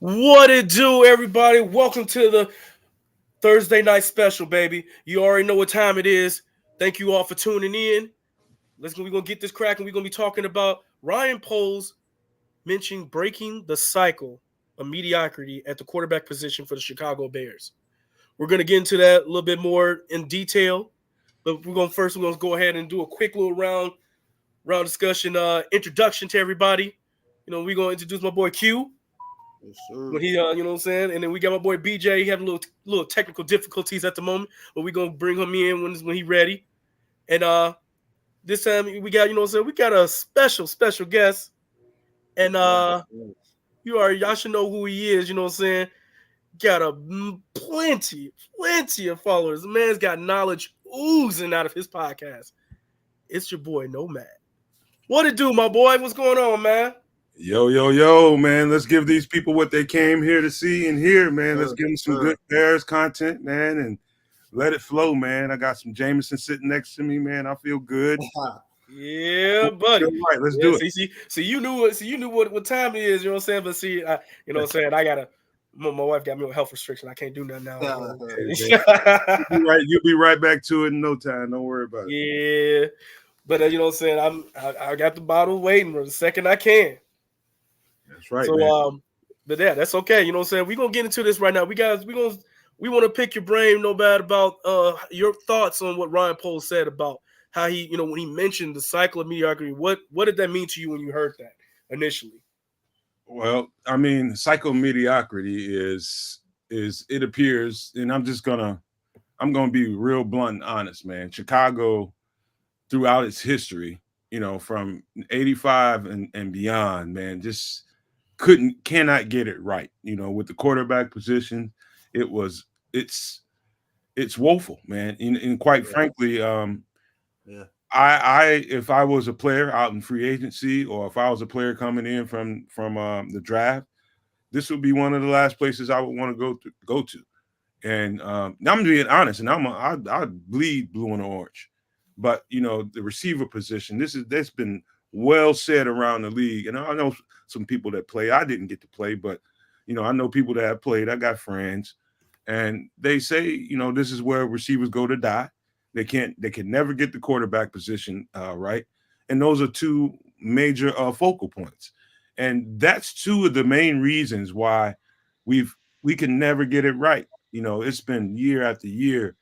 What it do, everybody? Welcome to the Thursday night special, baby. You already know what time it is. Thank you all for tuning in. We're gonna get this cracking. We're gonna be talking about Ryan Poles mentioning breaking the cycle of mediocrity at the quarterback position for the Chicago Bears. We're gonna get into that a little bit more in detail, but we're gonna go ahead and do a quick little round discussion, introduction to everybody. We're gonna introduce my boy Q. Yes, sir. When he, you know what I'm saying? And then we got my boy BJ. He having little technical difficulties at the moment, but we gonna bring him in when he ready. And this time we got, you know what I'm saying? We got a special guest. And y'all should know who he is, you know what I'm saying? Got plenty of followers. The man's got knowledge oozing out of his podcast. It's your boy Nomad. What it do, my boy? What's going on, man? Yo, man. Let's give these people what they came here to see and hear, man. Let's give them some good Bears content, man, and let it flow, man. I got some Jameson sitting next to me, man. I feel good. Yeah, buddy. Right, let's do it. See, you knew what time it is, you know what I'm saying? But see, you know what I'm saying? I gotta. My wife got me on health restriction. I can't do nothing now. You'll be right back to it in no time. Don't worry about it. Yeah, but you know what I'm saying? I got the bottle waiting for the second I can. That's right. So man. But yeah, that's okay. You know what I'm saying? We're gonna get into this right now. We want to pick your brain, no bad, about your thoughts on what Ryan Poles said about how he, when he mentioned the cycle of mediocrity. What did that mean to you when you heard that initially? Well, I mean, cycle mediocrity is it appears, and I'm gonna be real blunt and honest, man. Chicago, throughout its history, from 85 and beyond, man, just cannot get it right. With the quarterback position, it's woeful, man. And quite frankly, I if I was a player out in free agency, or if I was a player coming in from the draft, this would be one of the last places I would want to go to. And I'm being honest, and I bleed blue and orange. But the receiver position, that's been well said around the league. And I know some people that play. I didn't get to play, but I know people that have played. I got friends, and they say this is where receivers go to die. They can never get the quarterback position right, and those are two major focal points. And that's two of the main reasons why we can never get it right. It's been year after year,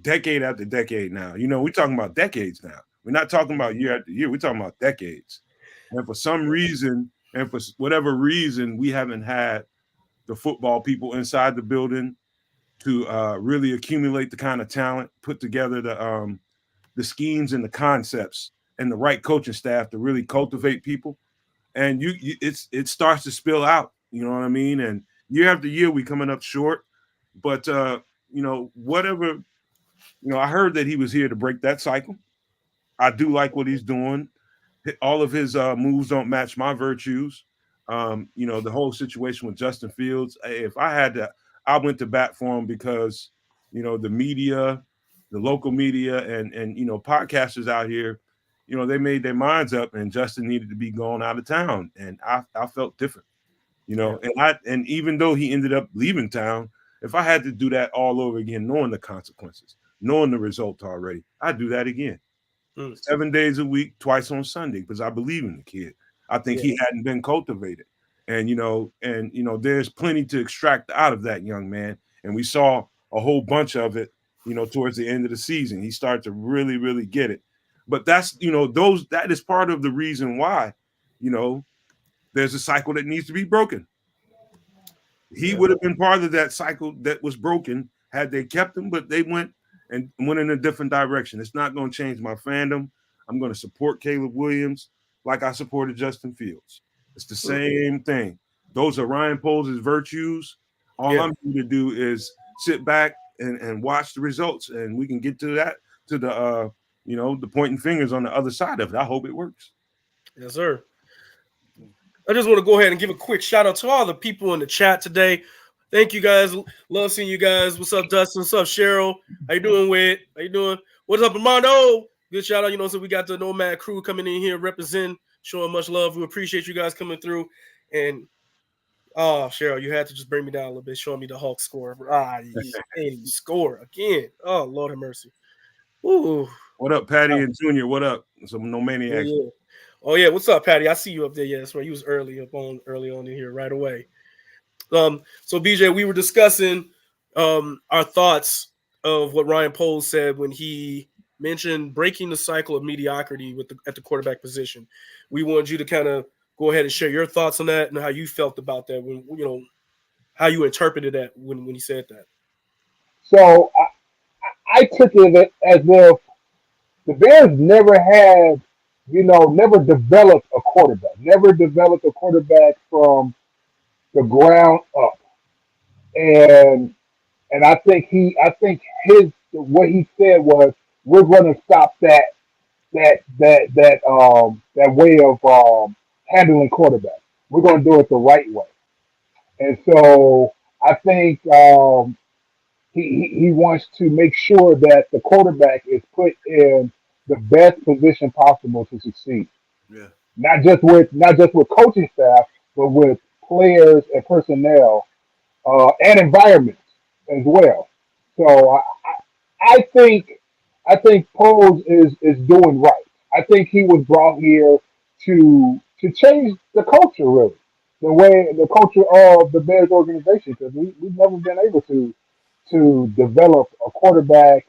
decade after decade now. We're talking about decades now. We're not talking about year after year. We're talking about decades. And for some reason, and for whatever reason, we haven't had the football people inside the building to really accumulate the kind of talent, put together the schemes and the concepts, and the right coaching staff to really cultivate people. And it starts to spill out. You know what I mean? And year after year, we coming up short. But whatever. I heard that he was here to break that cycle. I do like what he's doing. All of his moves don't match my virtues. The whole situation with Justin Fields. If I had to, I went to bat for him because the media, the local media, and podcasters out here, they made their minds up, and Justin needed to be gone out of town, and I felt different. And even though he ended up leaving town, if I had to do that all over again, knowing the consequences, knowing the result already, I'd do that again. 7 days a week, twice on Sunday, because I believe in the kid. I think he hadn't been cultivated. And there's plenty to extract out of that young man. And we saw a whole bunch of it, towards the end of the season. He started to really, really get it. But that's, that is part of the reason why, there's a cycle that needs to be broken. He would have been part of that cycle that was broken had they kept him, but they went in a different direction. It's not going to change my fandom. I'm going to support Caleb Williams like I supported Justin Fields. It's the same thing. Those are Ryan Poles' virtues. All I'm going to do is sit back and watch the results, and we can get to that, to the the pointing fingers on the other side of it. I hope it works. Yes, sir. I just want to go ahead and give a quick shout out to all the people in the chat today. Thank you guys. Love seeing you guys. What's up, Dustin? What's up, Cheryl? How you doing, Whit? How you doing? What's up, Armando? Good shout out. So we got the Nomad crew coming in here, representing, showing much love. We appreciate you guys coming through. And Oh, Cheryl, you had to just bring me down a little bit, showing me the Hulk score. He ain't even score again. Oh, Lord have mercy. Ooh. What up, Patty and Junior? What up? Some no Yeah, maniacs. yeah. Oh yeah, what's up, Patty? I see you up there. Yeah, that's right. You was early on in here right away. So BJ, we were discussing our thoughts of what Ryan Poles said when he mentioned breaking the cycle of mediocrity at the quarterback position. We wanted you to kind of go ahead and share your thoughts on that and how you felt about that when how you interpreted that when he said that. So I took it as if the Bears never had, never developed a quarterback, never developed a quarterback from the ground up. And I think his what he said was we're going to stop that way of handling quarterbacks. We're going to do it the right way. And so I think he wants to make sure that the quarterback is put in the best position possible to succeed. Yeah. Not just with coaching staff, but with players and personnel and environments as well. So I think Poles is doing right. I think he was brought here to change the culture, really, the culture of the Bears organization, because we've never been able to develop a quarterback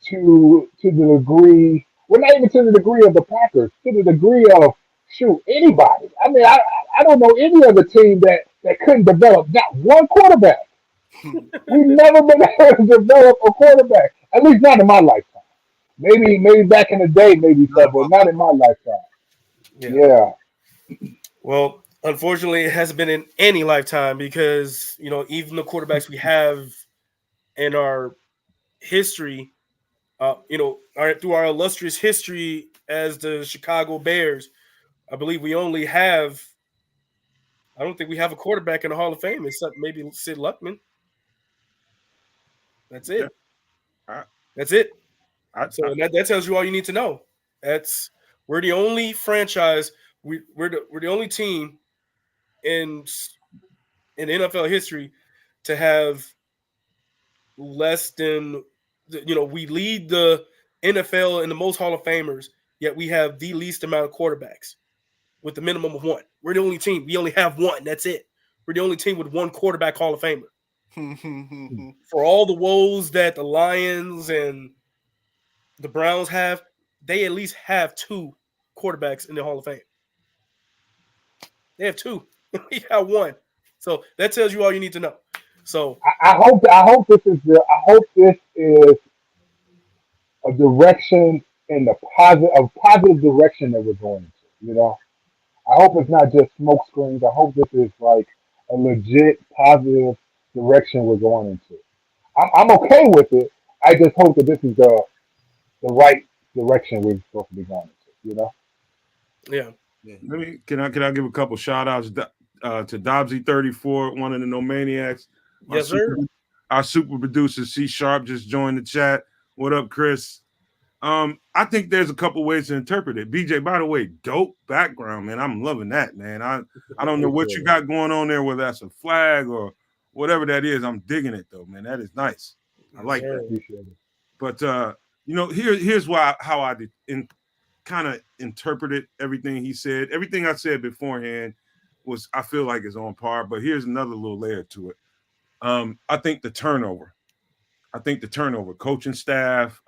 to the degree, well, not even to the degree of the Packers, to the degree of shoot anybody. I mean, I don't know any other team that couldn't develop not one quarterback. We've never been able to develop a quarterback, at least not in my lifetime. Maybe back in the day, maybe so, but not in my lifetime. Yeah. Yeah, Well, unfortunately, it hasn't been in any lifetime because even the quarterbacks we have in our history, through our illustrious history as the Chicago Bears, I believe we only have. I don't think we have a quarterback in the Hall of Fame except maybe Sid Luckman. That's Yeah. it. I, That's it. I, So I, that tells you all you need to know. That's we're the only franchise. We're the only team in NFL history to have less than we lead the NFL in the most Hall of Famers, yet we have the least amount of quarterbacks with the minimum of one. We're the only team. We only have one. That's it. We're the only team with one quarterback Hall of Famer. For all the woes that the Lions and the Browns have, they at least have two quarterbacks in the Hall of Fame. They have two. We got one. So that tells you all you need to know. So I hope this is a direction in the positive direction that we're going into. I hope it's not just smoke screens. I hope this is like a legit positive direction we're going into. I'm okay with it. I just hope that this is the right direction we're supposed to be going into. yeah. can I give a couple shout outs to Dobbsy34, one of the No Maniacs. Our Yes, sir. our super producer C Sharp just joined the chat. What up, Chris? I think there's a couple ways to interpret it. BJ, by the way, dope background, man. I'm loving that, man. I don't know what you got going on there, whether that's a flag or whatever that is. I'm digging it though, man. That is nice. I Yes, like sir. that. Appreciate it. But here's how I kind of interpreted everything he said. Everything I said beforehand was I feel like is on par. But here's another little layer to it. I think the turnover. Coaching staff,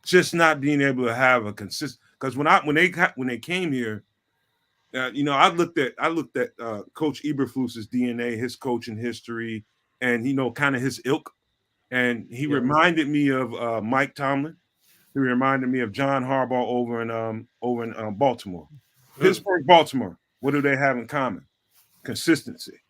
just not being able to have a consistent. Because when they came here, I looked at Coach Eberflus's DNA, his coaching history, and kind of his ilk, and he Yeah. reminded me of Mike Tomlin. He reminded me of John Harbaugh over in Baltimore. Pittsburgh, Baltimore. What do they have in common? Consistency,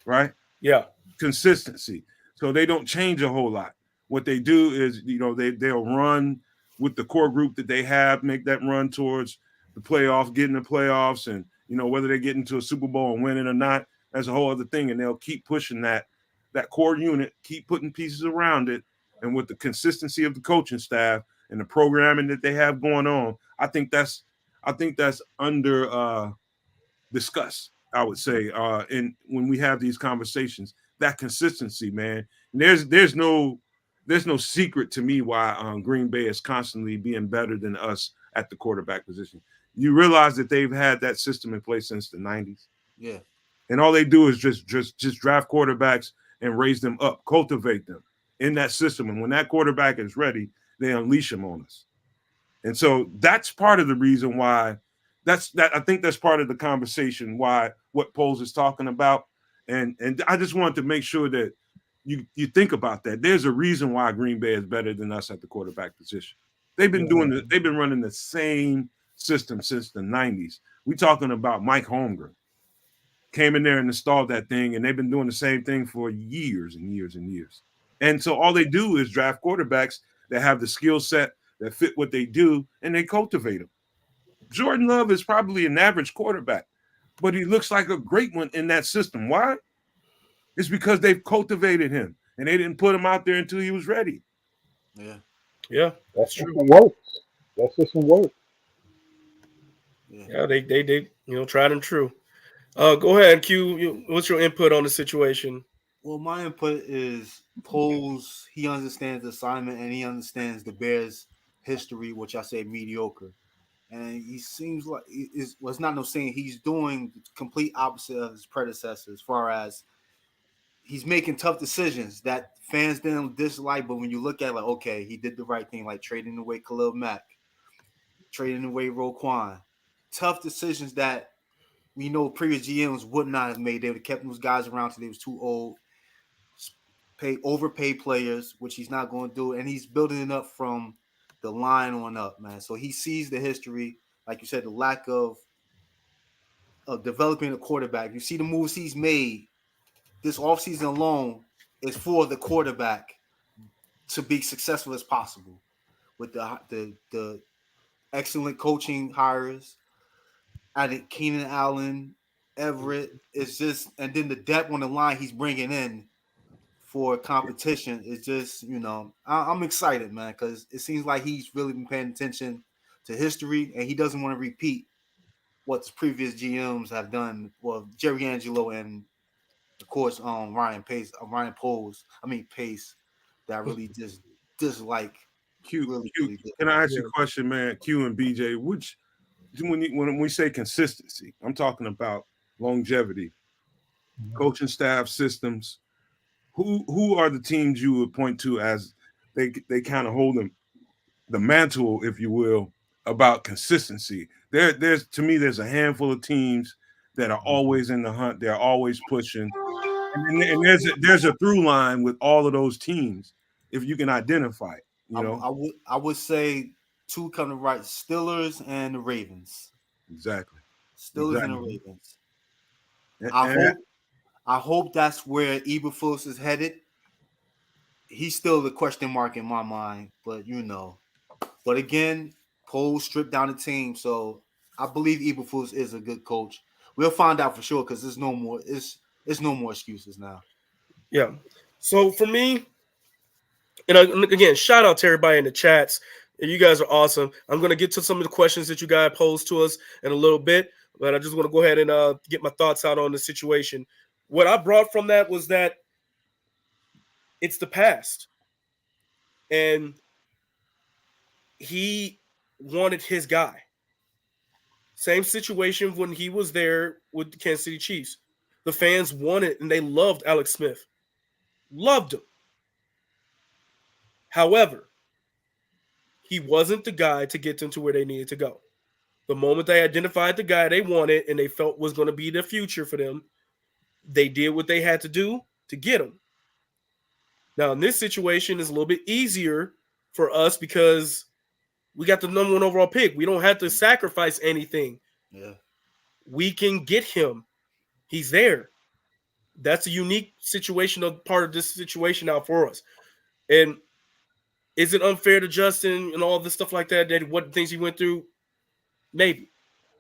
right? Yeah. Consistency. So they don't change a whole lot. What they do is, they'll run with the core group that they have, make that run towards the playoffs, get in the playoffs, and whether they get into a Super Bowl and win it or not, that's a whole other thing. And they'll keep pushing that core unit, keep putting pieces around it, and with the consistency of the coaching staff and the programming that they have going on, I think that's under discussed. I would say, and when we have these conversations, that consistency, man. And there's no secret to me why Green Bay is constantly being better than us at the quarterback position. You realize that they've had that system in place since the '90s, Yeah. and all they do is just draft quarterbacks and raise them up, cultivate them in that system. And when that quarterback is ready, they unleash him on us. And so that's part of the reason why I think that's part of the conversation why what Poles is talking about. And I just wanted to make sure that you think about that. There's a reason why Green Bay is better than us at the quarterback position. They've been running the same system since the 90s. We're talking about Mike Holmgren. Came in there and installed that thing, and they've been doing the same thing for years and years and years. And so all they do is draft quarterbacks that have the skill set that fit what they do, and they cultivate them. Jordan Love is probably an average quarterback, but he looks like a great one in that system. Why? It's because they've cultivated him, and they didn't put him out there until he was ready. Yeah. Yeah, That that's true. system works. That system works. Yeah, they tried and true. Go ahead, Q. What's your input on the situation? Well, my input is Poles. He understands the assignment and he understands the Bears' history, which I say mediocre. And he seems like it's not no saying he's doing the complete opposite of his predecessor as far as he's making tough decisions that fans didn't dislike. But when you look at like, okay, he did the right thing, like trading away Khalil Mack, trading away Roquan. Tough decisions that we know previous GMs would not have made. They would have kept those guys around till they was too old. Overpay players, which he's not going to do, and he's building it up from the line on up, man. So he sees the history, like you said, the lack of developing a quarterback. You see the moves he's made this offseason alone is for the quarterback to be successful as possible with the excellent coaching hires. Added Keenan Allen, Everett. It's just, and then the depth on the line he's bringing in for competition is just, I'm excited, man, because it seems like he's really been paying attention to history and he doesn't want to repeat what the previous GMs have done. Well, Jerry Angelo and of course Ryan Pace, that really just dislike. Q, Really can I ask you Yeah. a question, man? Q and BJ, which when we say consistency, I'm talking about longevity, coaching staff, systems. Who are the teams you would point to as they kind of hold the mantle, if you will, about consistency? There's to me, there's a handful of teams that are always in the hunt. They're always pushing, and there's a through line with all of those teams if you can identify it. I would say two come to right: Steelers and the Ravens. Exactly. Steelers and the Exactly. Ravens. And I hope that's where Eberflus is headed. He's still the question mark in my mind, but But again, Cole stripped down the team, so I believe Eberflus is a good coach. We'll find out for sure because there's no more. It's no more excuses now. Yeah. So for me, and again, shout out to everybody in the chats. You guys are awesome. I'm going to get to some of the questions that you guys posed to us in a little bit, but I just want to go ahead and get my thoughts out on the situation. What I brought from that was that it's the past. And he wanted his guy. Same situation when he was there with the Kansas City Chiefs. The fans wanted and they loved Alex Smith. Loved him. However, he wasn't the guy to get them to where they needed to go. The moment they identified the guy they wanted and they felt was going to be the future for them, they did what they had to do to get him. Now, in this situation, it's a little bit easier for us because we got the number one overall pick. We don't have to sacrifice anything. Yeah. We can get him. He's there. That's a unique situation, part of this situation now for us. And is it unfair to Justin and all this stuff like that, that what things he went through? Maybe.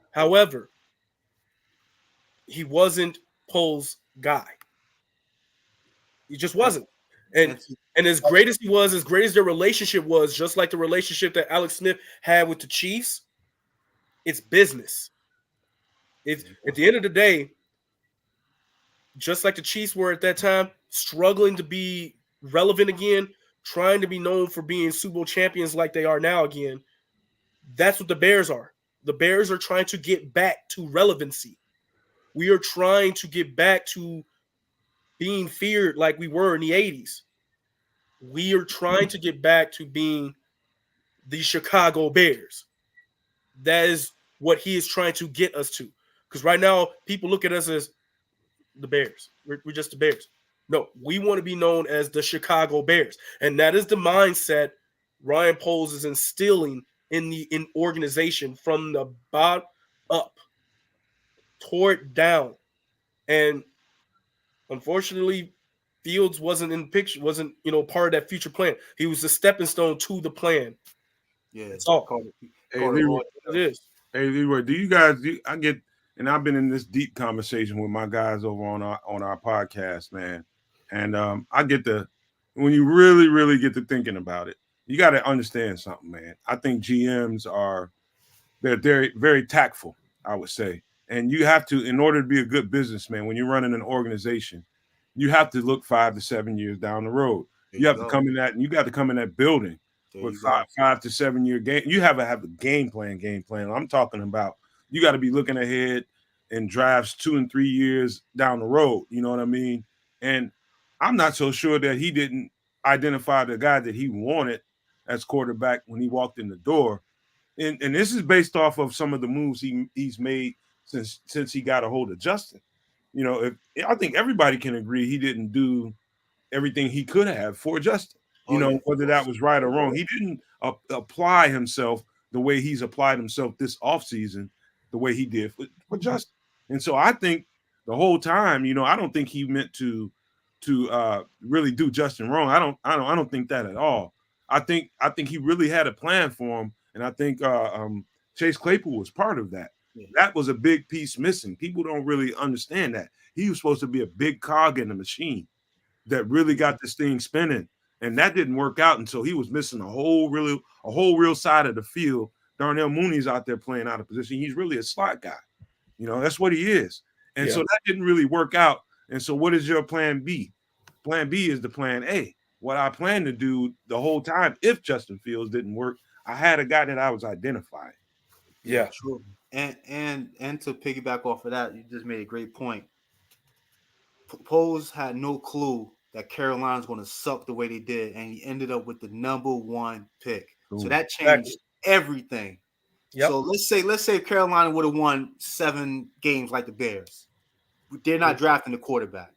However, he wasn't Pole's guy. He just wasn't. And as great as he was, as great as their relationship was, just like the relationship that Alex Smith had with the Chiefs, it's business. It's at the end of the day, just like the Chiefs were at that time, struggling to be relevant again, trying to be known for being Super Bowl champions like they are now again. That's what the Bears are. The Bears are trying to get back to relevancy. We are trying to get back to being feared like we were in the 80s. We are trying to get back to being the Chicago Bears. That is what he is trying to get us to. Because right now, people look at us as the Bears. We're just the Bears. No, we want to be known as the Chicago Bears. And that is the mindset Ryan Poles is instilling in the organization from the bottom up, toward down. And unfortunately, Fields wasn't in the picture, wasn't part of that future plan. He was a stepping stone to the plan. Yeah, that's all. Hey, Leroy, hey, Leroy, do you guys? I get, and I've been in this deep conversation with my guys over on our podcast, man. And I get when you really, really get to thinking about it, you got to understand something, man. I think GMs they're very, very tactful, I would say. And you have to, in order to be a good businessman, when you're running an organization, you have to look 5 to 7 years down the road. You have to come in that, and you got to come in that building with 5 to 7 year game. You have a game plan. I'm talking about you got to be looking ahead in drafts 2 and 3 years down the road. You know what I mean? And I'm not so sure that he didn't identify the guy that he wanted as quarterback when he walked in the door. And this is based off of some of the moves he's made since he got a hold of Justin. I think everybody can agree he didn't do everything he could have for Justin. Whether that was right or wrong, he didn't apply himself the way he's applied himself this offseason, the way he did for Justin. And so I think the whole time, I don't think he meant to really do Justin wrong. I don't think that at all. I think he really had a plan for him, and I think Chase Claypool was part of that. Yeah. That was a big piece missing. People don't really understand that. He was supposed to be a big cog in the machine that really got this thing spinning, and that didn't work out until he was missing a whole real side of the field. Darnell Mooney's out there playing out of position. He's really a slot guy. That's what he is. And so that didn't really work out. And so what is your plan B? Plan B is the plan A. What I plan to do the whole time, if Justin Fields didn't work, I had a guy that I was identifying. Yeah, sure. And to piggyback off of that, you just made a great point. Poles had no clue that Carolina's going to suck the way they did, and he ended up with the #1 pick. Ooh. So that changed everything. Yep. So let's say Carolina would have won 7 games like the Bears. They're not drafting the quarterback,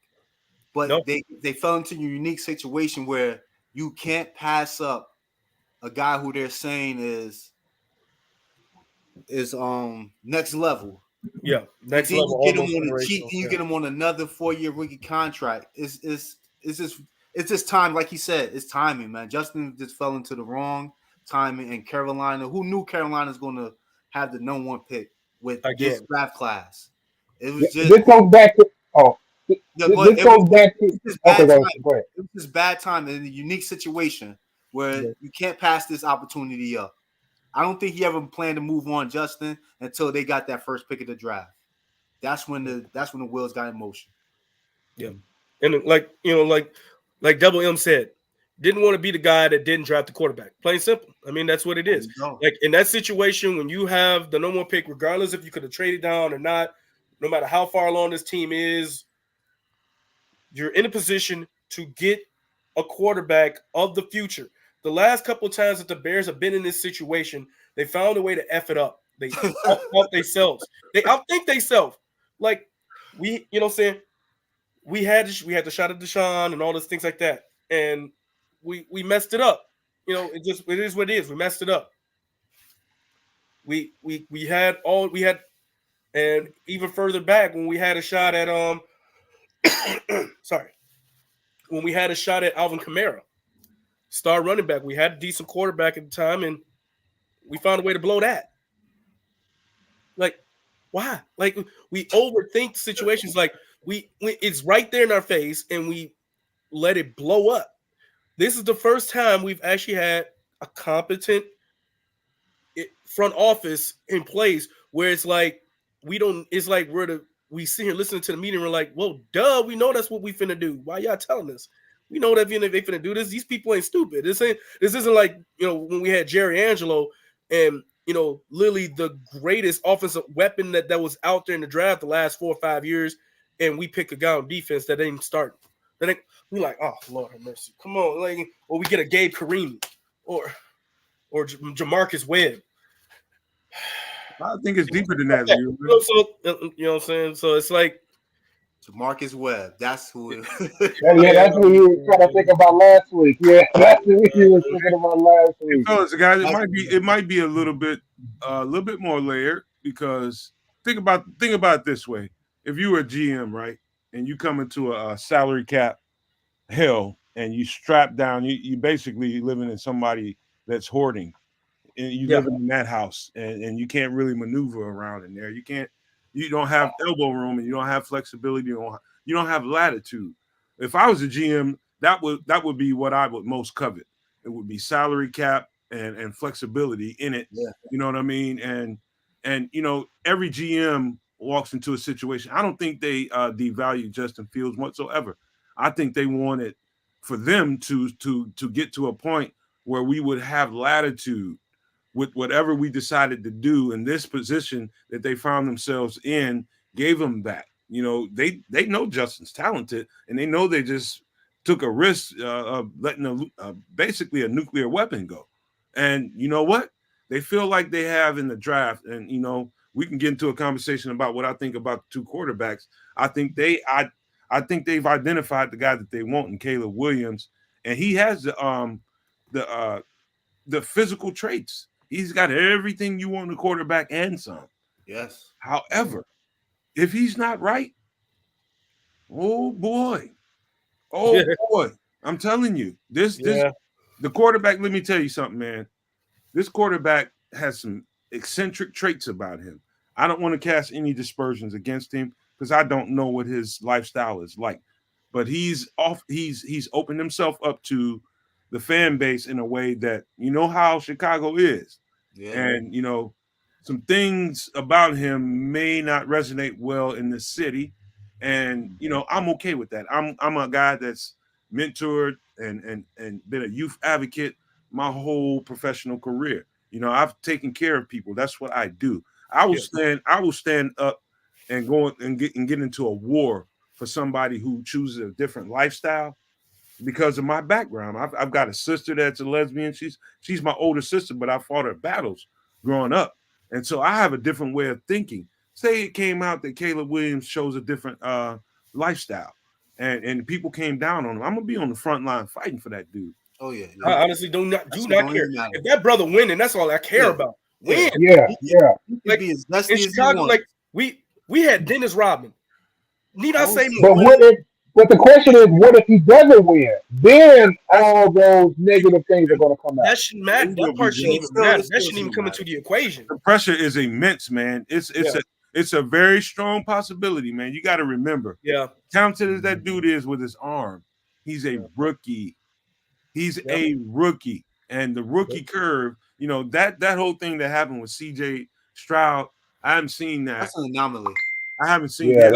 but they fell into a unique situation where you can't pass up a guy who they're saying is next level. Yeah, next level. You get him on another 4-year rookie contract. It's just time, like he said, it's timing, man. Justin just fell into the wrong timing, and Carolina, who knew Carolina's going to have the #1 pick with this draft class? It was just this goes back to It was just bad time in a unique situation where you can't pass this opportunity up. I don't think he ever planned to move on Justin until they got that first pick of the draft. That's when the wheels got in motion. Yeah, and like Double M said, didn't want to be the guy that didn't draft the quarterback. Plain simple. I mean, that's what it is. Like in that situation, when you have the #1 pick, regardless if you could have traded down or not, no matter how far along this team is, you're in a position to get a quarterback of the future. The last couple of times that the Bears have been in this situation, they found a way to F it up. They out themselves. They outthink themselves. Like we had the shot at Deshaun and all those things like that, and we messed it up. It is what it is. We messed it up. We had, and even further back when we had a shot at when we had a shot at Alvin Kamara, star running back. We had a decent quarterback at the time, and we found a way to blow that. Like, why? Like, we overthink situations. Like, we it's right there in our face, and we let it blow up. This is the first time we've actually had a competent front office in place where it's like we're we sit here listening to the meeting. We're like, well, duh, we know that's what we finna do. Why y'all telling us? We know that if they finna do this, these people ain't stupid. This isn't like, when we had Jerry Angelo and, literally the greatest offensive weapon that was out there in the draft the last 4 or 5 years, and we pick a guy on defense that ain't starting. We like, oh, Lord have mercy. Come on. Or we get a Gabe Kareem or Jamarcus Webb. I think it's deeper than that. So, you know what I'm saying? So it's like Jamarcus Webb. That's who. That's what you were trying to think about last week. Yeah, that's what you were thinking about last week. Fellas, guys, it might be a little bit more layered, because think about it this way: if you were a GM, right, and you come into a salary cap hell, and you strap down, you basically living in somebody that's hoarding, and you living in that house, and you can't really maneuver around in there. You don't have elbow room, and you don't have flexibility. You don't have latitude. If I was a GM, that would be what I would most covet. It would be salary cap and flexibility in it. Yeah. You know what I mean? And every GM walks into a situation. I don't think they devalue Justin Fields whatsoever. I think they wanted for them to get to a point where we would have latitude with whatever we decided to do, in this position that they found themselves in gave them that. They know Justin's talented, and they know they just took a risk of letting basically a nuclear weapon go. And you know what? They feel like they have in the draft, and we can get into a conversation about what I think about the two quarterbacks. I think they've identified the guy that they want in Caleb Williams, and he has the physical traits. He's got everything you want in a quarterback and some. Yes. However, if he's not right, oh boy, I'm telling you, the quarterback. Let me tell you something, man. This quarterback has some eccentric traits about him. I don't want to cast any dispersions against him, because I don't know what his lifestyle is like. But he's opened himself up to the fan base in a way that, how Chicago is. Yeah. And, some things about him may not resonate well in the city. And, I'm okay with that. I'm a guy that's mentored and been a youth advocate my whole professional career. I've taken care of people. That's what I do. I will stand up and go and get into a war for somebody who chooses a different lifestyle because of my background. I've got a sister that's a lesbian. She's my older sister, but I fought her battles growing up. And so I have a different way of thinking. Say it came out that Caleb Williams shows a different lifestyle, and people came down on him. I'm gonna be on the front line fighting for that dude. Oh yeah. I honestly do not care. If that brother winning, that's all I care about. Win. Yeah. Like be as dusty in as Chicago, you want. like we had Dennis Rodman. Need I say more? But the question is, what if he doesn't win? Then all those negative things are going to come out. That shouldn't matter. That part shouldn't even matter. That shouldn't even come into the equation. The pressure is immense, man. It's a very strong possibility, man. You got to remember. Yeah. Talented as that dude is with his arm, he's a rookie. He's a rookie. And the rookie curve, that whole thing that happened with CJ Stroud, I haven't seen that. That's an anomaly. I haven't seen that.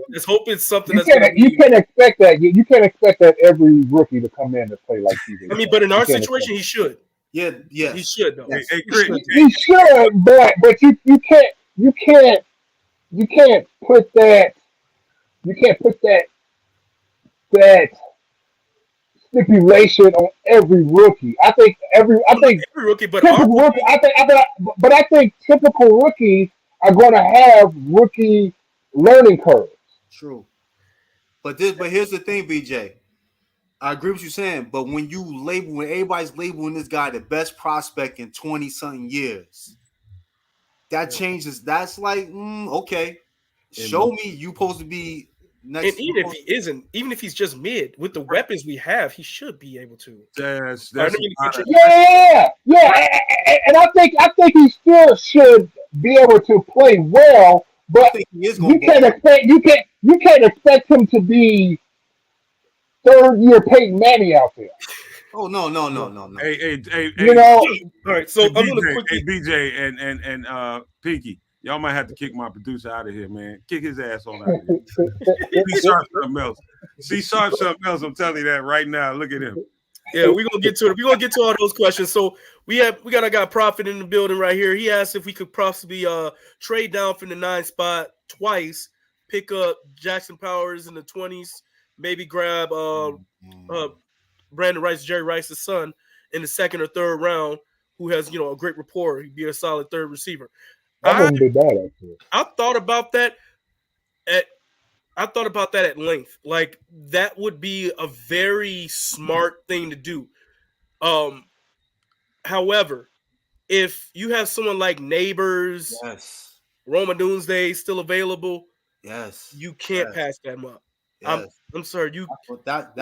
Let's hope it's something you can't expect that. You can't expect that every rookie to come in and play like CJ. I mean, but in our situation, he should. Yeah, he should though. Yes. He should, but you can't put that. You can't put that stipulation on every rookie. I think every rookie, but typical rookie. I think typical rookies are going to have rookie learning curves. True, but here's the thing, BJ. I agree with you saying, but when everybody's labeling this guy the best prospect in 20-something years, that changes. That's like, okay, show me you supposed to be next. And even if he isn't, even if he's just mid, with the weapons we have, he should be able to. And I think he still should be able to play well, but you can't expect him to be third-year Peyton Manning out there. Oh no. Hey, all right. So BJ and Pinky, Y'all might have to kick my producer out of here, man. Kick his ass on out of here. See Sharp something else. See Sharp something else. I'm telling you that right now. Look at him. Yeah, we're gonna get to it. We're gonna get to all those questions. So we got a guy Prophet in the building right here. He asked if we could possibly trade down from the 9 spot twice, pick up Jackson Powers in the 20s, maybe grab Brandon Rice, Jerry Rice's son, in the 2nd or 3rd round, who has a great rapport. He'd be a solid 3rd receiver. That wouldn't be bad, actually. I thought about that at length. Like, that would be a very smart thing to do. However, if you have someone like Neighbors, Yes. Roma Doomsday still available, Yes. you can't pass them up. Yes. I'm sorry, that's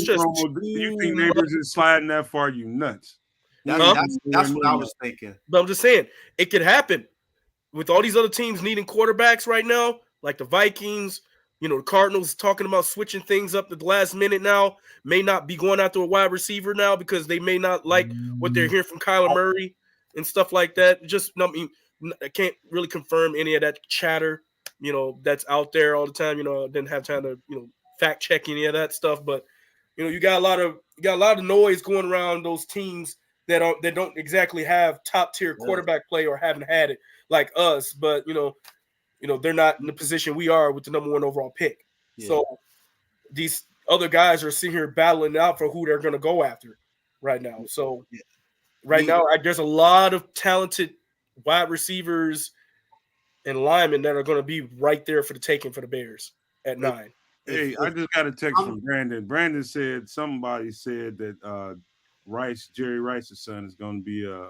just You think Neighbors is sliding that far? You nuts. that's what I was thinking. But I'm just saying it could happen with all these other teams needing quarterbacks right now, like the Vikings. The Cardinals talking about switching things up at the last minute now, may not be going after a wide receiver now because they may not like what they're hearing from Kyler Murray and stuff like that. I can't really confirm any of that chatter, that's out there all the time. I didn't have time to, fact check any of that stuff, but you got a lot of noise going around those teams that don't exactly have top tier quarterback play or haven't had it like us, but they're not in the position we are with the number 1 overall pick. Yeah. So these other guys are sitting here battling out for who they're going to go after right now. So now, there's a lot of talented wide receivers and linemen that are going to be right there for the taking for the Bears at 9. Hey, I just got a text from Brandon. Brandon said somebody said that Jerry Rice's son, is going to be a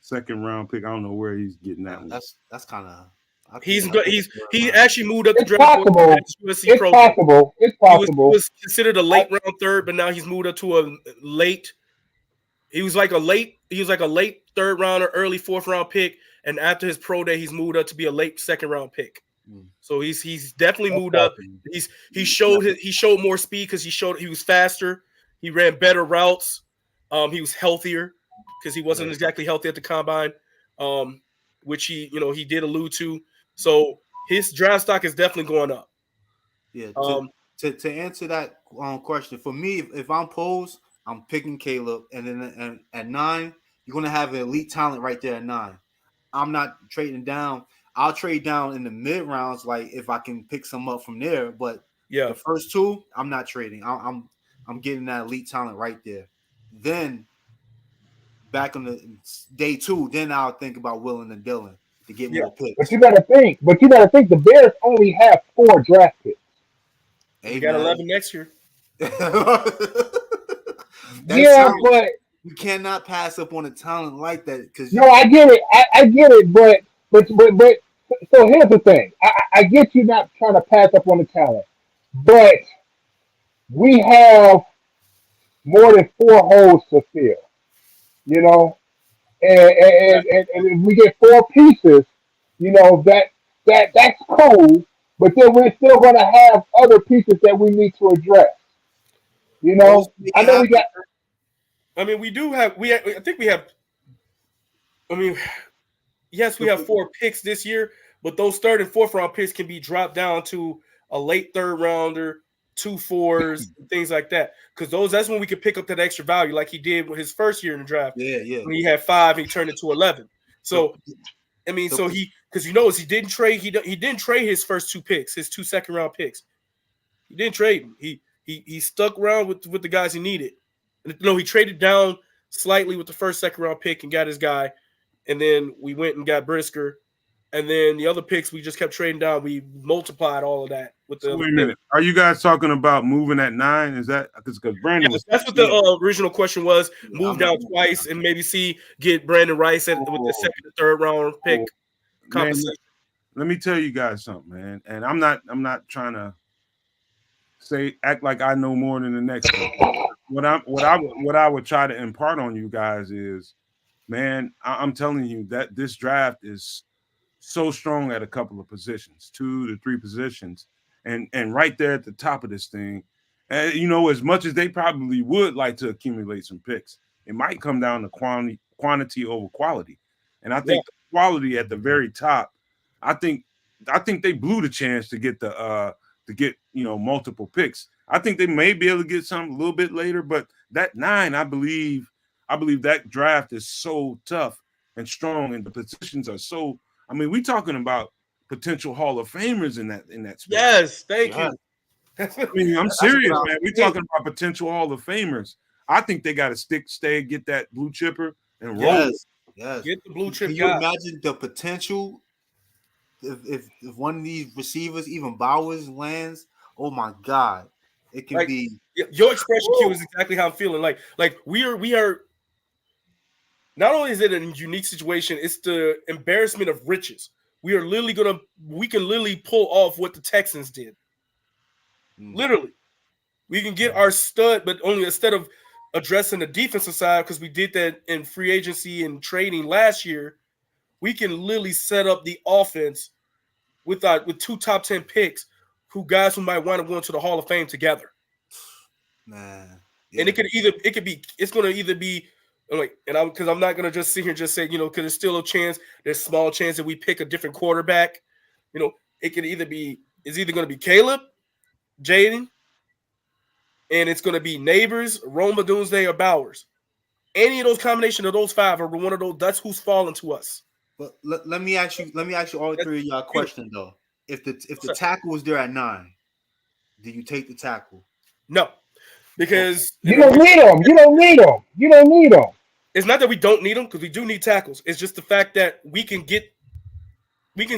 2nd round pick. I don't know where he's getting that one. That's kind of. He actually moved up the draft. Possible. It's possible. It's possible. He was considered a late round 3rd, but now he's moved up to a late. He was like a late 3rd round or early 4th round pick, and after his pro day, he's moved up to be a late 2nd round pick. So he's definitely moved up. He showed more speed because he was faster. He ran better routes. He was healthier because he wasn't exactly healthy at the combine, which he did allude to. So his draft stock is definitely going up. Yeah. To answer that question, for me, if I'm posed, I'm picking Caleb, and then at 9, you're gonna have an elite talent right there at 9. I'm not trading down. I'll trade down in the mid rounds, like if I can pick some up from there. But the first 2, I'm not trading. I'm getting that elite talent right there. Then back on the day 2, then I'll think about Willing and Dillon to get more picks. But you gotta think the Bears only have 4 draft picks. They got 11 next year. But you cannot pass up on a talent like that. No, I get it. I get it, but so here's the thing. I get you not trying to pass up on the talent, but we have more than 4 holes to fill, and if we get 4 pieces, that's cool, but then we're still going to have other pieces that we need to address. I know we got. I mean, we do have. I think we have. I mean, yes, we have 4 picks this year, but those 3rd and 4th round picks can be dropped down to a late 3rd rounder, 2 4s, things like that. Because that's when we could pick up that extra value, like he did with his first year in the draft. Yeah. When he had 5, he turned it to 11. So, I mean, because he didn't trade. He didn't trade his first 2 picks, his 2 2nd round picks. He didn't trade them. He stuck around with the guys he needed. No, he traded down slightly with the 1st, 2nd round pick and got his guy. And then we went and got Brisker. And then the other picks, we just kept trading down. We multiplied all of that with the. Wait a minute. Are you guys talking about moving at 9? Is that because Brandon? Yeah, that's what the original question was. Move down twice and maybe get Brandon Rice with the 2nd and 3rd round pick. Man, let me tell you guys something, man. And I'm not trying to act like I know more than the next one. What I would try to impart on you guys is, man, I'm telling you that this draft is so strong at a couple of positions, 2 to 3 positions, and right there at the top of this thing. And as much as they probably would like to accumulate some picks, it might come down to quantity over quality. And I think quality at the very top, I think they blew the chance to get multiple picks. I think they may be able to get some a little bit later, but that 9, I believe that draft is so tough and strong, and the positions are so. I mean, we're talking about potential Hall of Famers in that space. Yes, thank Yeah. you. I mean, I'm serious, man. We're talking about potential Hall of Famers. I think they got to stay, get that blue chipper and roll. Yes. Get the blue chip Can guy. you imagine the potential if one of these receivers, even Bowers, lands? Oh my God, it can be. Your expression cue is exactly how I'm feeling. Like we are. Not only is it a unique situation, it's the embarrassment of riches. We can literally pull off what the Texans did. Literally, we can get our stud, but only instead of addressing the defensive side, because we did that in free agency and trading last year, we can literally set up the offense with 2 top 10 picks, guys who might wind up going to the Hall of Fame together. Man, and it's going to either be like, and because I'm not going to just sit here and just say, because there's still there's small chance that we pick a different quarterback. It could either be, it's either going to be Caleb, Jaden, and it's going to be Neighbors, Roma, Doomsday, or Bowers. Any of those combination of those 5 are one of those. That's who's falling to us. But let me ask you all 3 of y'all a question though. If the tackle was there at 9, do you take the tackle? No, because you don't need them. You don't need them. It's not that we don't need them, because we do need tackles. It's just the fact that we can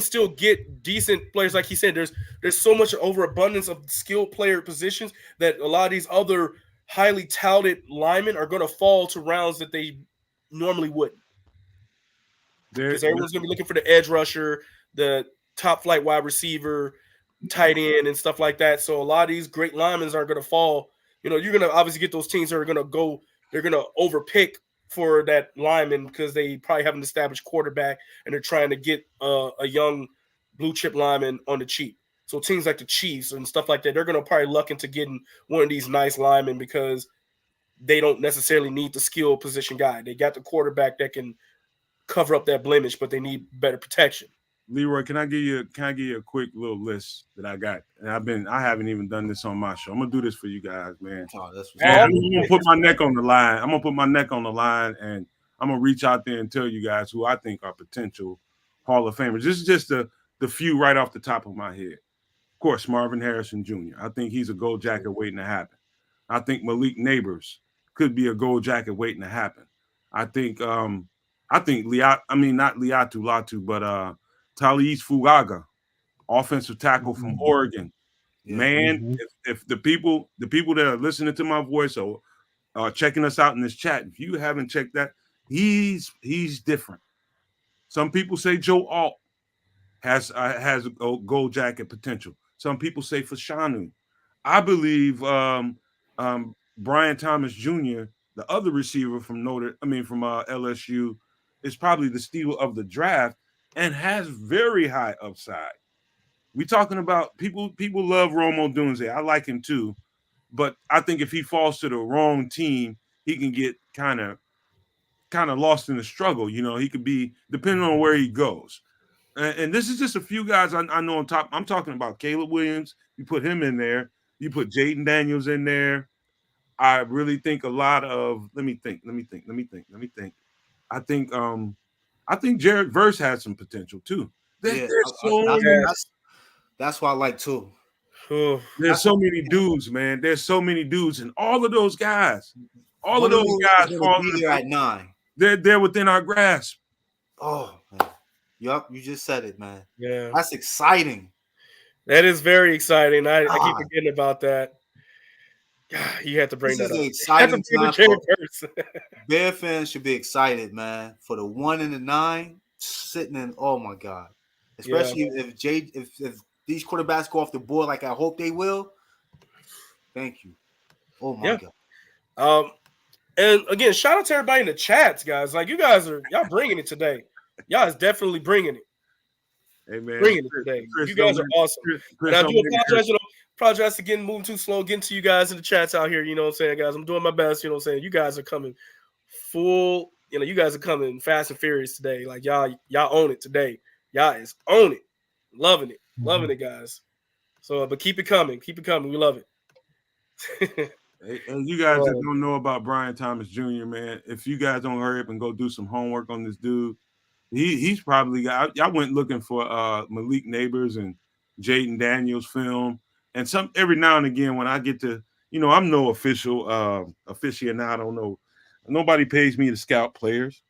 still get decent players. Like he said, there's so much overabundance of skilled player positions that a lot of these other highly touted linemen are going to fall to rounds that they normally wouldn't. Because everyone's going to be looking for the edge rusher, the top flight wide receiver, tight end, and stuff like that. So a lot of these great linemen are going to fall. You're going to obviously get those teams that are going to go. They're going to overpick for that lineman because they probably have an established quarterback and they're trying to get a young blue chip lineman on the cheap. So teams like the Chiefs and stuff like that, they're going to probably luck into getting one of these nice linemen because they don't necessarily need the skill position guy. They got the quarterback that can cover up that blemish, but they need better protection. Leroy, can I give you a quick little list that I got? And I haven't even done this on my show. I'm gonna do this for you guys, man. I'm gonna put my neck on the line. And I'm gonna reach out there and tell you guys who I think are potential Hall of Famers. This is just the few right off the top of my head. Of course, Marvin Harrison Jr. I think he's a gold jacket waiting to happen. I think Malik Neighbors could be a gold jacket waiting to happen. I think not Liatu Latu, but Talise Fugaga, offensive tackle from Oregon. Yeah. Man, if the people that are listening to my voice or checking us out in this chat, if you haven't checked that, he's different. Some people say Joe Alt has a gold jacket potential. Some people say Fashanu. I believe Brian Thomas Jr., the other receiver from LSU, is probably the steal of the draft and has very high upside. We're talking about people love Romo Dunze. I like him too. But I think if he falls to the wrong team, he can get kind of lost in the struggle. He could be, depending on where he goes. And this is just a few guys I know on top. I'm talking about Caleb Williams. You put him in there. You put Jaden Daniels in there. I really think a lot of, let me think. I think Jared Verse has some potential too. That's what I like too. There's so many dudes, man. There's so many dudes, and all of those guys fall at 9. They're within our grasp. Oh man. Yup, you just said it, man. Yeah. That's exciting. That is very exciting. I keep forgetting about that. You have to bring that up. Exciting time Bear fans should be excited, man, for the 1 and the 9 sitting in. Oh my God! Especially if these quarterbacks go off the board like I hope they will. Thank you. Oh my God. And again, shout out to everybody in the chats, guys. Like y'all bringing it today. Y'all is definitely bringing it. Hey man, bringing it today. You guys are awesome. And I do apologize. Apologize again, moving too slow, getting to you guys in the chats out here. You know what I'm saying, guys? I'm doing my best. You know what I'm saying? You guys are coming full you know, you guys are coming fast and furious today. Like y'all own it today. Y'all is own it, loving it, guys. So, but keep it coming. We love it. And you guys that don't know about Brian Thomas Jr., man, if you guys don't hurry up and go do some homework on this dude, he's probably got. I went looking for Malik Neighbors and Jaden Daniels film, and some every now and again when I get to, you know, I'm no official aficionado. No, nobody pays me to scout players,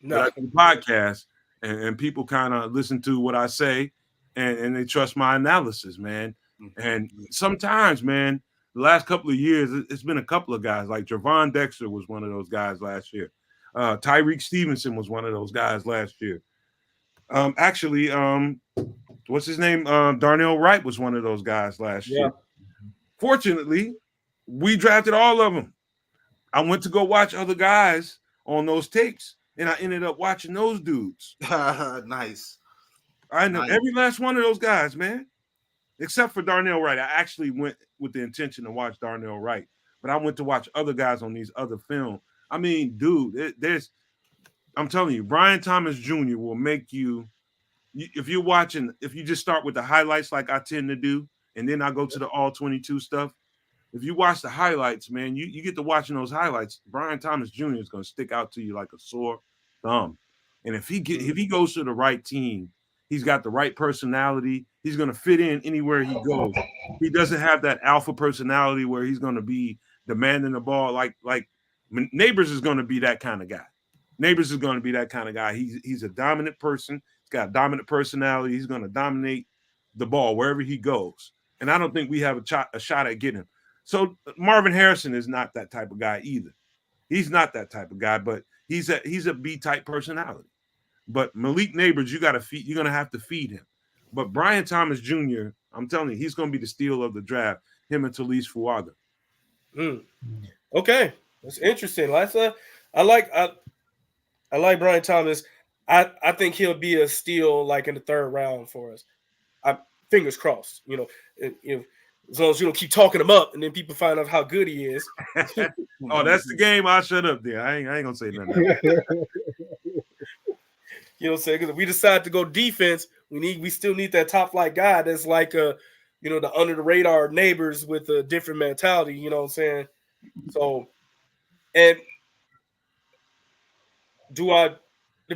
but I do podcasts and people kind of listen to what I say, and they trust my analysis, man. And sometimes, man, the last couple of years, it's been a couple of guys like Javon Dexter was one of those guys last year. Tyreek Stevenson was one of those guys last year. Actually, what's his name? Darnell Wright was one of those guys last year. Fortunately, we drafted all of them. I went to go watch other guys on those tapes, and I ended up watching those dudes. Nice. I know every last one of those guys, man, except for Darnell Wright. I actually went with the intention to watch Darnell Wright, but I went to watch other guys on these other films. I mean, dude, I'm telling you, Brian Thomas Jr. will make you, if you're watching, if you just start with the highlights like I tend to do, and then I go to the all 22 stuff. If you watch the highlights, man, you get to watching those highlights. Brian Thomas Jr. is going to stick out to you like a sore thumb. And if he goes to the right team, he's got the right personality. He's going to fit in anywhere he goes. He doesn't have that alpha personality where he's going to be demanding the ball. Like Neighbors is going to be that kind of guy. Neighbors is going to be that kind of guy. He's a dominant person. He's got a dominant personality. He's going to dominate the ball wherever he goes. And I don't think we have a shot at getting him. So Marvin Harrison is not that type of guy either. He's not that type of guy, but he's a B-type personality. But Malik Neighbors, you're going to have to feed him. But Brian Thomas Jr., I'm telling you, he's going to be the steal of the draft, him and Talise Fuaga. Okay. That's interesting. I like Brian Thomas. I think he'll be a steal like in the third round for us. Fingers crossed, you know, as long as you don't keep talking him up and then people find out how good he is. Oh, that's the game. I'll shut up there. I ain't going to say nothing. You know what I'm saying? Because if we decide to go defense, we still need that top flight guy that's like the under the radar Neighbors with a different mentality. You know what I'm saying? So, and to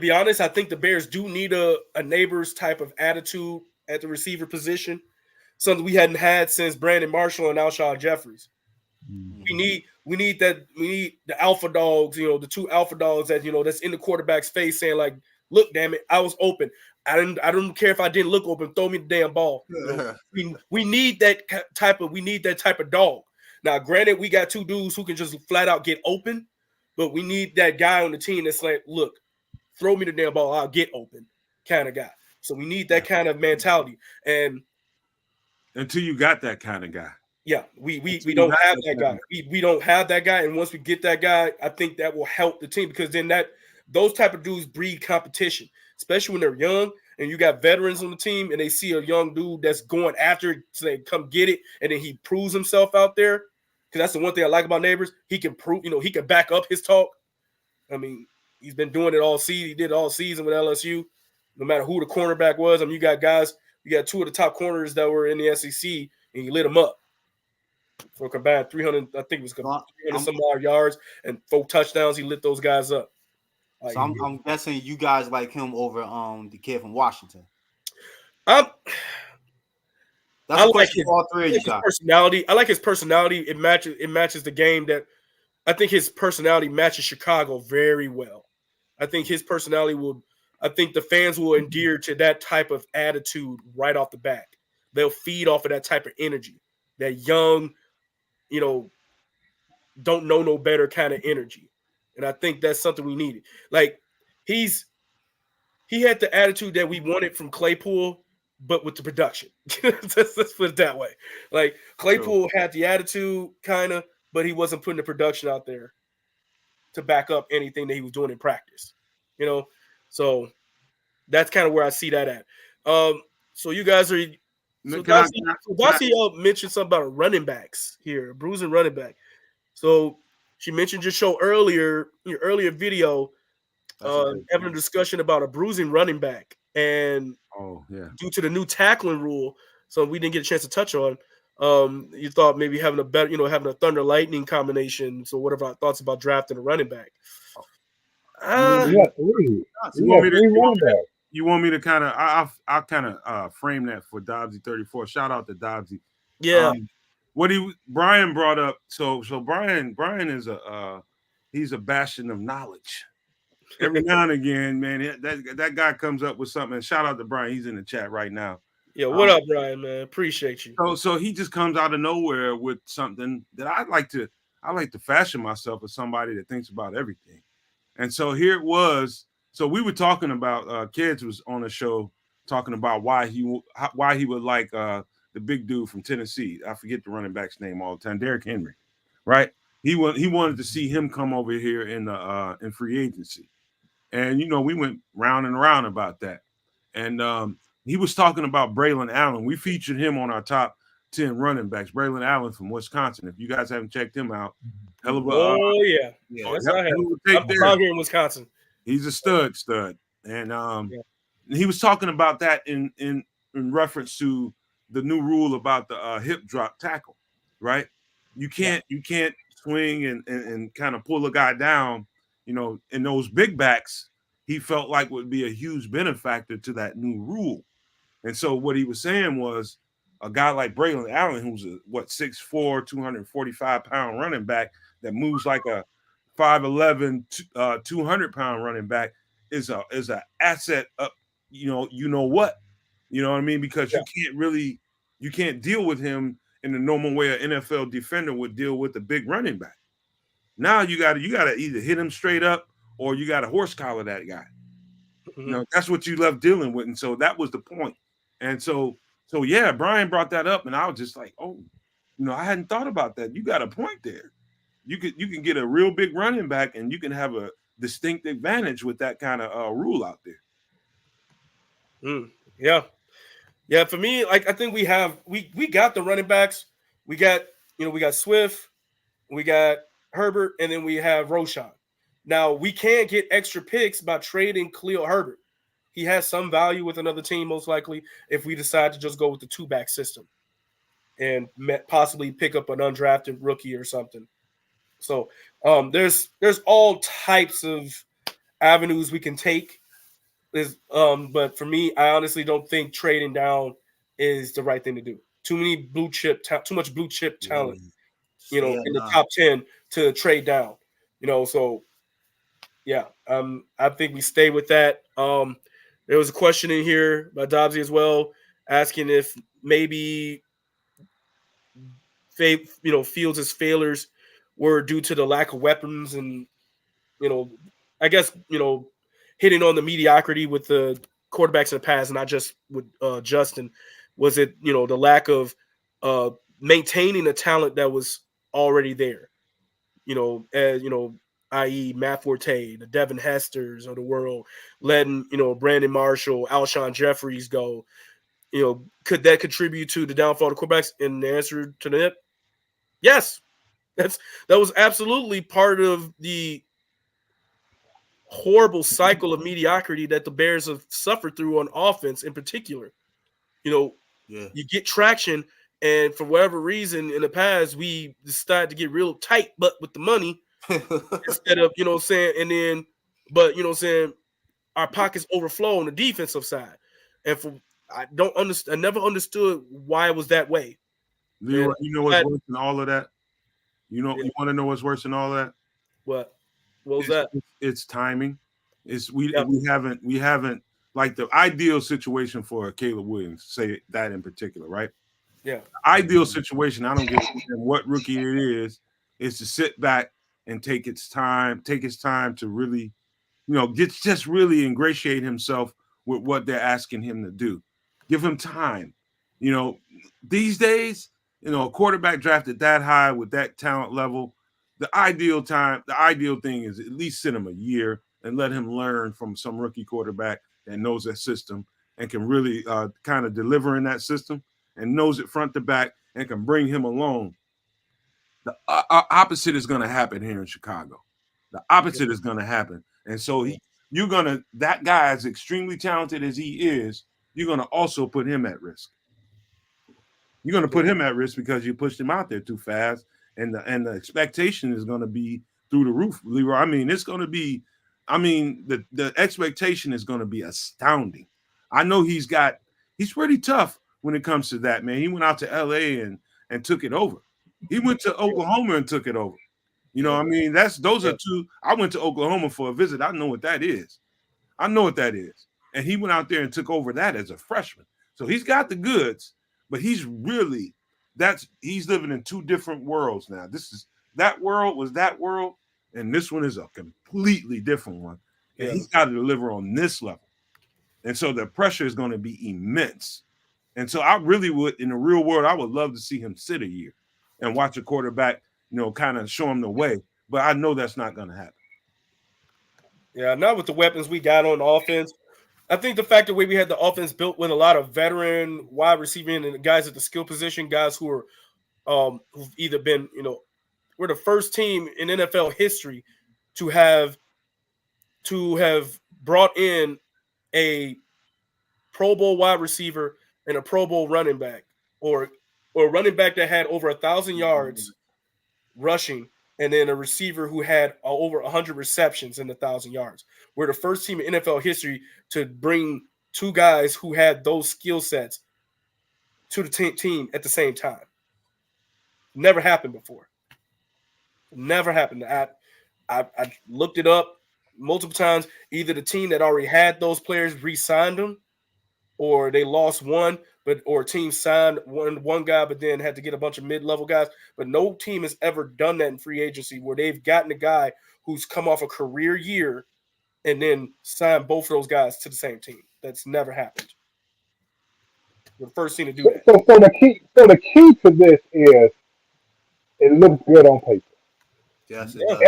be honest, I think the Bears do need a Neighbors type of attitude at the receiver position, something we hadn't had since Brandon Marshall and Alshon Jeffries. We need that. We need the alpha dogs. You know, the two alpha dogs that that's in the quarterback's face saying like, "Look, damn it, I was open. I don't care if I didn't look open. Throw me the damn ball." We need that type of dog. Now, granted, we got two dudes who can just flat out get open, but we need that guy on the team that's like, "Look, throw me the damn ball. I'll get open," kind of guy. So we need that kind of mentality. And until you got that kind of guy. Yeah, we don't have that guy. We don't have that guy. And once we get that guy, I think that will help the team because then those type of dudes breed competition, especially when they're young and you got veterans on the team and they see a young dude that's going after it, so they come get it, and then he proves himself out there. Because that's the one thing I like about Neighbors. He can prove, he can back up his talk. I mean, he's been doing it all season. He did it all season with LSU. No matter who the cornerback was, I mean, you got two of the top corners that were in the SEC, and he lit them up for a combined 300. I think it was 300 some odd yards and 4 touchdowns. He lit those guys up. So I'm guessing you guys like him over the kid from Washington. That's a question for all three of you guys. Personality. I like his personality. It matches the game that I think his personality matches Chicago very well. I think his personality I think the fans will endear to that type of attitude right off the bat. They'll feed off of that type of energy, that young, don't know no better kind of energy. And I think that's something we needed. Like he had the attitude that we wanted from Claypool, but with the production. Let's put it that way. Like Claypool had the attitude kind of, but he wasn't putting the production out there to back up anything that he was doing in practice. So that's kind of where I see that at. So you guys are Darcy mentioned something about running backs here, bruising running back. So she mentioned your show earlier, your earlier video, That's a good having a discussion about a bruising running back, and Oh yeah. due to the new tackling rule, so we didn't get a chance to touch on. You thought maybe having a better, having a thunder lightning combination. So, what are our thoughts about drafting a running back? You want Uh, We me to, got three. you We want got me to three you want running me to backs. you want me to kind of I'll kind of frame that for Dobbsy 34. Shout out to Dobbsy. yeah, Um, what Brian brought up. So Brian is he's a bastion of knowledge. Every now and again, man, that guy comes up with something. And shout out to Brian. He's in the chat right now. yeah. What up, Brian? Man, appreciate you. So he just comes out of nowhere with something that I like to fashion myself as somebody that thinks about everything. And so here it was. So we were talking about Kids was on the show talking about why he would like the big dude from Tennessee. I forget the running back's name all the time, Derrick Henry, right? He wanted to see him come over here in free agency. And we went round and round about that. And he was talking about Braylon Allen. We featured him on our top 10 running backs. Braylon Allen from Wisconsin. If you guys haven't checked him out, hell of a Oh yeah, Yeah. yes hell I have. of a I'm take there. from here in Wisconsin. He's a stud. And Yeah. he was talking about that in reference to the new rule about the hip drop tackle, right? You can't swing and kind of pull a guy down, and those big backs he felt like would be a huge benefactor to that new rule. And so what he was saying was a guy like Braylon Allen, who's a 6'4", 245-pound running back that moves like a 5'11", 200-pound running back is a asset up, what? You know what I mean? Because Yeah. you can't deal with him in the normal way an NFL defender would deal with a big running back. Now you gotta either hit him straight up or you gotta horse collar that guy. Mhm. That's what you love dealing with. And so that was the point. And so yeah, Brian brought that up, and I was just like, oh, I hadn't thought about that. You got a point there. You can get a real big running back, and you can have a distinct advantage with that kind of rule out there. Yeah. Yeah, for me, like I think we got the running backs. We got we got Swift, we got Herbert, and then we have Roshan. Now we can't get extra picks by trading Khalil Herbert. He has some value with another team, most likely, if we decide to just go with the 2-back system and possibly pick up an undrafted rookie or something. So there's all types of avenues we can take. But for me, I honestly don't think trading down is the right thing to do. Too much blue chip talent, Yeah, in the top 10 to trade down. So yeah, I think we stay with that. There was a question in here by Dobbsy as well, asking if maybe Fields' failures were due to the lack of weapons and I guess hitting on the mediocrity with the quarterbacks in the past, not just with Justin. Was it the lack of maintaining the talent that was already there? I.e. Matt Forte, the Devin Hesters of the world, letting Brandon Marshall, Alshon Jeffries go. Could that contribute to the downfall of the quarterbacks? And the answer to that, yes. That was absolutely part of the horrible cycle of mediocrity that the Bears have suffered through on offense in particular. You get traction, and for whatever reason in the past, we decided to get real tight but with the money instead of, our pockets overflow on the defensive side. And I never understood why it was that way. You know what's worse than all of that? You want to know what's worse than all of that? What was that? It's timing. We haven't like the ideal situation for Caleb Williams, say that in particular, right? Yeah. The ideal situation, I don't give a damn what rookie it is to sit back and take its time to really, just really ingratiate himself with what they're asking him to do. Give him time. These days, a quarterback drafted that high with that talent level, the ideal thing is at least send him a year and let him learn from some rookie quarterback that knows that system and can really kind of deliver in that system and knows it front to back and can bring him along. The opposite is going to happen here in Chicago. The opposite is going to happen. And so that guy, as extremely talented as he is, you're gonna also put him at risk. You're going to put him at risk because you pushed him out there too fast, and the expectation is going to be through the roof, Leroy. I mean, it's going to be, the expectation is going to be astounding. I know he's pretty tough when it comes to that, man. He went out to LA and took it over. He went to Oklahoma and took it over. You know, I mean, those are two. I went to Oklahoma for a visit. I know what that is. And he went out there and took over that as a freshman. So he's got the goods, but he's living in two different worlds now. That world was that world, and this one is a completely different one. And he's got to deliver on this level. And so the pressure is going to be immense. And so I really would, in the real world, I would love to see him sit a year and watch a quarterback, kind of show him the way. But I know that's not going to happen. Yeah, not with the weapons we got on offense. I think the fact that we had the offense built with a lot of veteran wide receiving and guys at the skill position, guys who are who've either been, we're the first team in NFL history to have brought in a Pro Bowl wide receiver and a Pro Bowl running back, or a running back that had over 1,000 yards rushing, and then a receiver who had over 100 receptions and 1,000 yards. We're the first team in NFL history to bring two guys who had those skill sets to the team at the same time. Never happened before. Never happened. I looked it up multiple times. Either the team that already had those players re-signed them, or they lost one, or a team signed one guy, but then had to get a bunch of mid-level guys. But no team has ever done that in free agency where they've gotten a guy who's come off a career year and then signed both of those guys to the same team. That's never happened. We're the first team to do that. So the key to this is it looks good on paper. Yes, it does.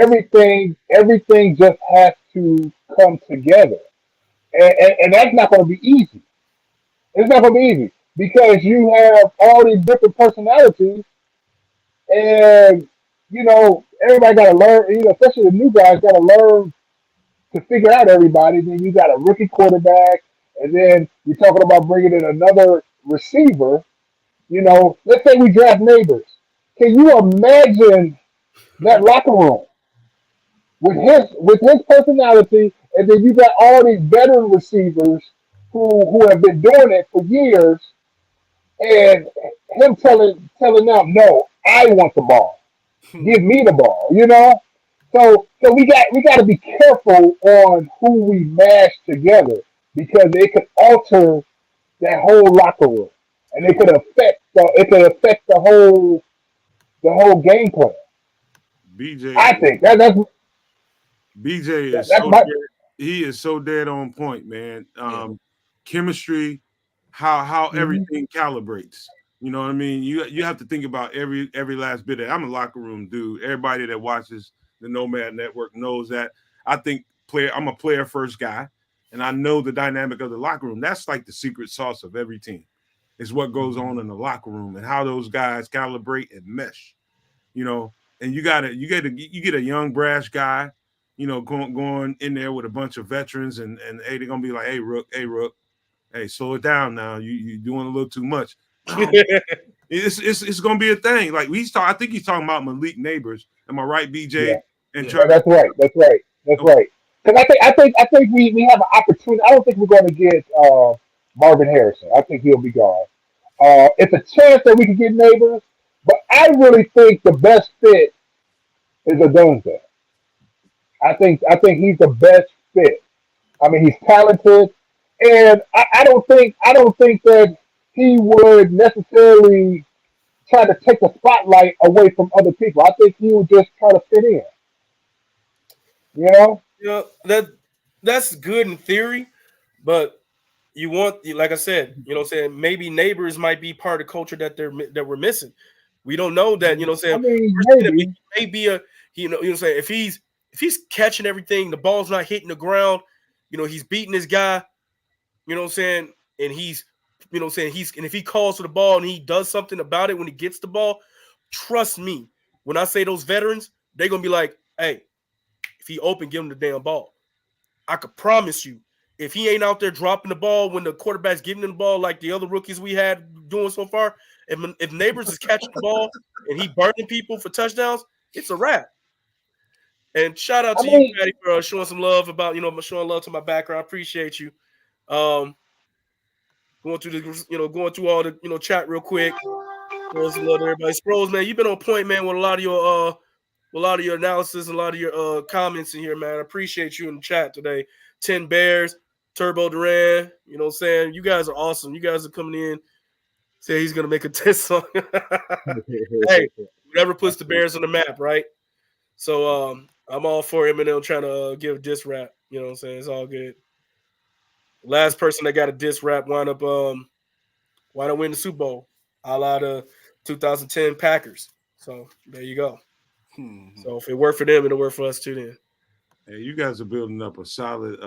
Everything just has to come together, and that's not going to be easy. It's not going to be easy because you have all these different personalities, and everybody got to learn. Especially the new guys got to learn to figure out everybody. Then you got a rookie quarterback, and then you're talking about bringing in another receiver. Let's say we draft Neighbors. Can you imagine that locker room with his personality, and then you got all these veteran receivers who have been doing it for years, and him telling them, no, I want the ball. Give me the ball, So we got to be careful on who we mash together because it could alter that whole locker room, and it could affect the whole game plan. BJ, I think that's BJ is he is so dead on point, man. Chemistry, how everything calibrates. You know what I mean? You have to think about every last bit of it. I'm a locker room dude. Everybody that watches the Nomad Network knows that. I'm a player first guy, and I know the dynamic of the locker room. That's like the secret sauce of every team. Is what goes on in the locker room and how those guys calibrate and mesh. And you get a young brash guy, going in there with a bunch of veterans, and hey, they're gonna be like, hey Rook, hey, slow it down now. You're doing a little too much. It's gonna be a thing. Like I think he's talking about Malik Neighbors. Am I right, BJ? Yeah. And That's right. Because I think we have an opportunity. I don't think we're going to get Marvin Harrison. I think he'll be gone. It's a chance that we could get Neighbors, but I really think the best fit is Adunze. I think he's the best fit. I mean, he's talented, and I don't think that he would necessarily try to take the spotlight away from other people. I think he would just try to fit in. That's good in theory, but you want, like I said, maybe Neighbors might be part of the culture that we're missing. We don't know that, I mean, maybe if he's catching everything, the ball's not hitting the ground, he's beating his guy, and he's, and if he calls for the ball and he does something about it when he gets the ball, trust me, when I say those veterans, they're gonna be like, hey, if he open, give him the damn ball. I could promise you, if he ain't out there dropping the ball when the quarterback's giving him the ball like the other rookies we had doing so far, if Neighbors is catching the ball and he burning people for touchdowns, it's a wrap. And shout out I to you, mean, Patty, for showing some love about showing love to my background. I appreciate you. Um, going through the going through all the chat real quick. Showing some love to everybody. Sproles, man, you've been on point, man, with a lot of your analysis and a lot of your comments in here, man. I appreciate you in the chat today. 10 Bears, Turbo Duran, you know what I'm saying? You guys are awesome. You guys are coming in. Say he's gonna make a diss song. Hey, whatever puts the Bears on the map, right? So I'm all for Eminem trying to give a diss rap. You know what I'm saying? It's all good. Last person that got a diss rap wound up winning the Super Bowl, a la the 2010 Packers. So there you go. So if it worked for them, it'll work for us too then. Hey, you guys are building up a solid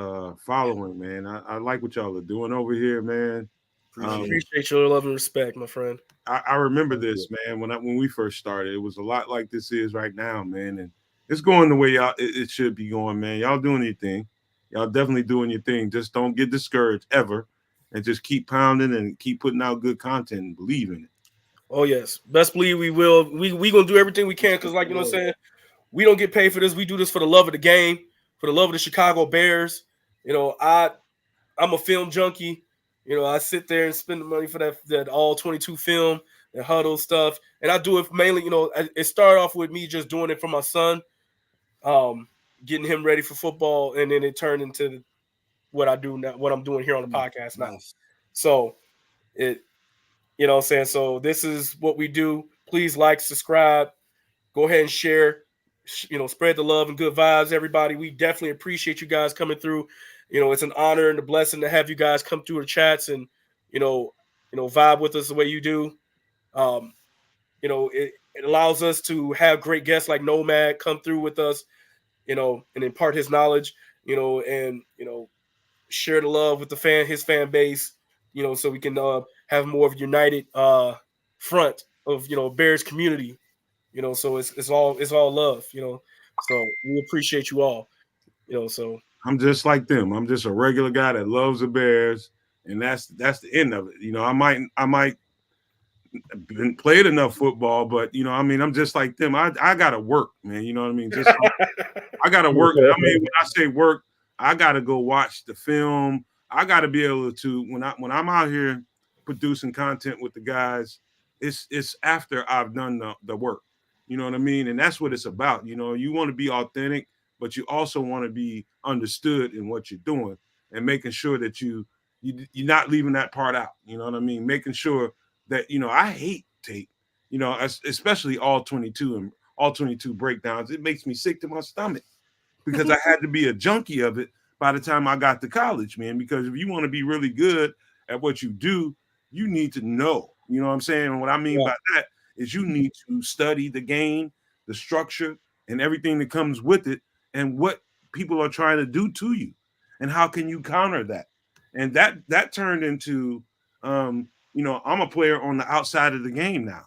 following, man. I like what y'all are doing over here, man. Appreciate your love and respect, my friend. I remember this, man, when we first started. It was a lot like this is right now, man. And it's going the way it should be going, man. Y'all doing your thing. Y'all definitely doing your thing. Just don't get discouraged ever. And just keep pounding and keep putting out good content and believe in it. Oh, yes. Best believe we will. We going to do everything we can because, like, you know what I'm saying? We don't get paid for this. We do this for the love of the game, for the love of the Chicago Bears. You know, I'm a film junkie. You know, I sit there and spend the money for that all 22 film and huddle stuff. And I do it mainly, it started off with me just doing it for my son, getting him ready for football. And then it turned into what I do now, what I'm doing here on the podcast now. So you know what I'm saying? So this is what we do. Please like, subscribe, go ahead and share, spread the love and good vibes, everybody. We definitely appreciate you guys coming through. It's an honor and a blessing to have you guys come through the chats and, vibe with us the way you do. It allows us to have great guests like Nomad come through with us, and impart his knowledge, and, share the love with his fan base, so we can have more of a united front of, Bears community, so it's all love, so we appreciate you all, so. I'm just like them. I'm just a regular guy that loves the Bears, and that's the end of it. I might been played enough football, but I'm just like them. I gotta work, man. You know what I mean? Just I gotta work. I mean, when I say work, I gotta go watch the film. I gotta be able to when I'm out here producing content with the guys. It's after I've done the work. You know what I mean? And that's what it's about. You want to be authentic, but you also want to be understood in what you're doing and making sure that you're not leaving that part out. You know what I mean? Making sure that I hate tape. Especially all 22 and all 22 breakdowns. It makes me sick to my stomach because I had to be a junkie of it by the time I got to college, man. Because if you want to be really good at what you do, you need to know. You know what I'm saying? And what I mean by that is you need to study the game, the structure, and everything that comes with it, and what people are trying to do to you, and how can you counter that? And that turned into, I'm a player on the outside of the game now.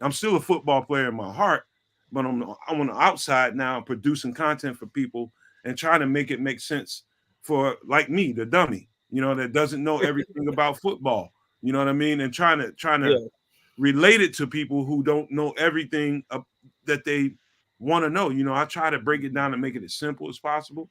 I'm still a football player in my heart, but I'm on the outside now producing content for people and trying to make it make sense for like me, the dummy, that doesn't know everything about football. You know what I mean? And trying to relate it to people who don't know everything that they want to know. I try to break it down and make it as simple as possible.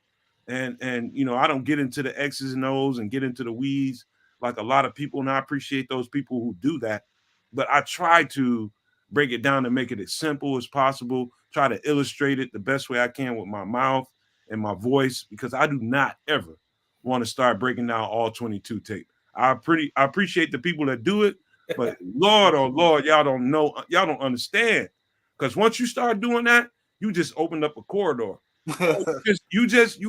And I don't get into the X's and O's and get into the weeds like a lot of people, and I appreciate those people who do that. But I try to break it down and make it as simple as possible, try to illustrate it the best way I can with my mouth and my voice, because I do not ever want to start breaking down all 22 tape. I appreciate the people that do it, but Lord, oh Lord, y'all don't know, y'all don't understand. Because once you start doing that, you just opened up a corridor. you just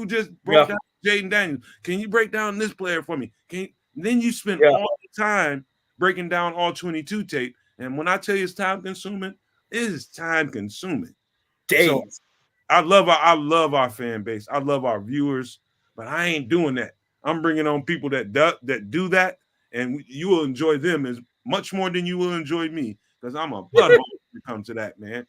broke down Jaden Daniels. Can you break down this player for me? Then you spend all the time breaking down all 22 tape. And when I tell you it's time consuming, it is time consuming. Days. So I love our fan base. I love our viewers, but I ain't doing that. I'm bringing on people that do that, and you will enjoy them as much more than you will enjoy me, because I'm a butthole when it comes to that, man.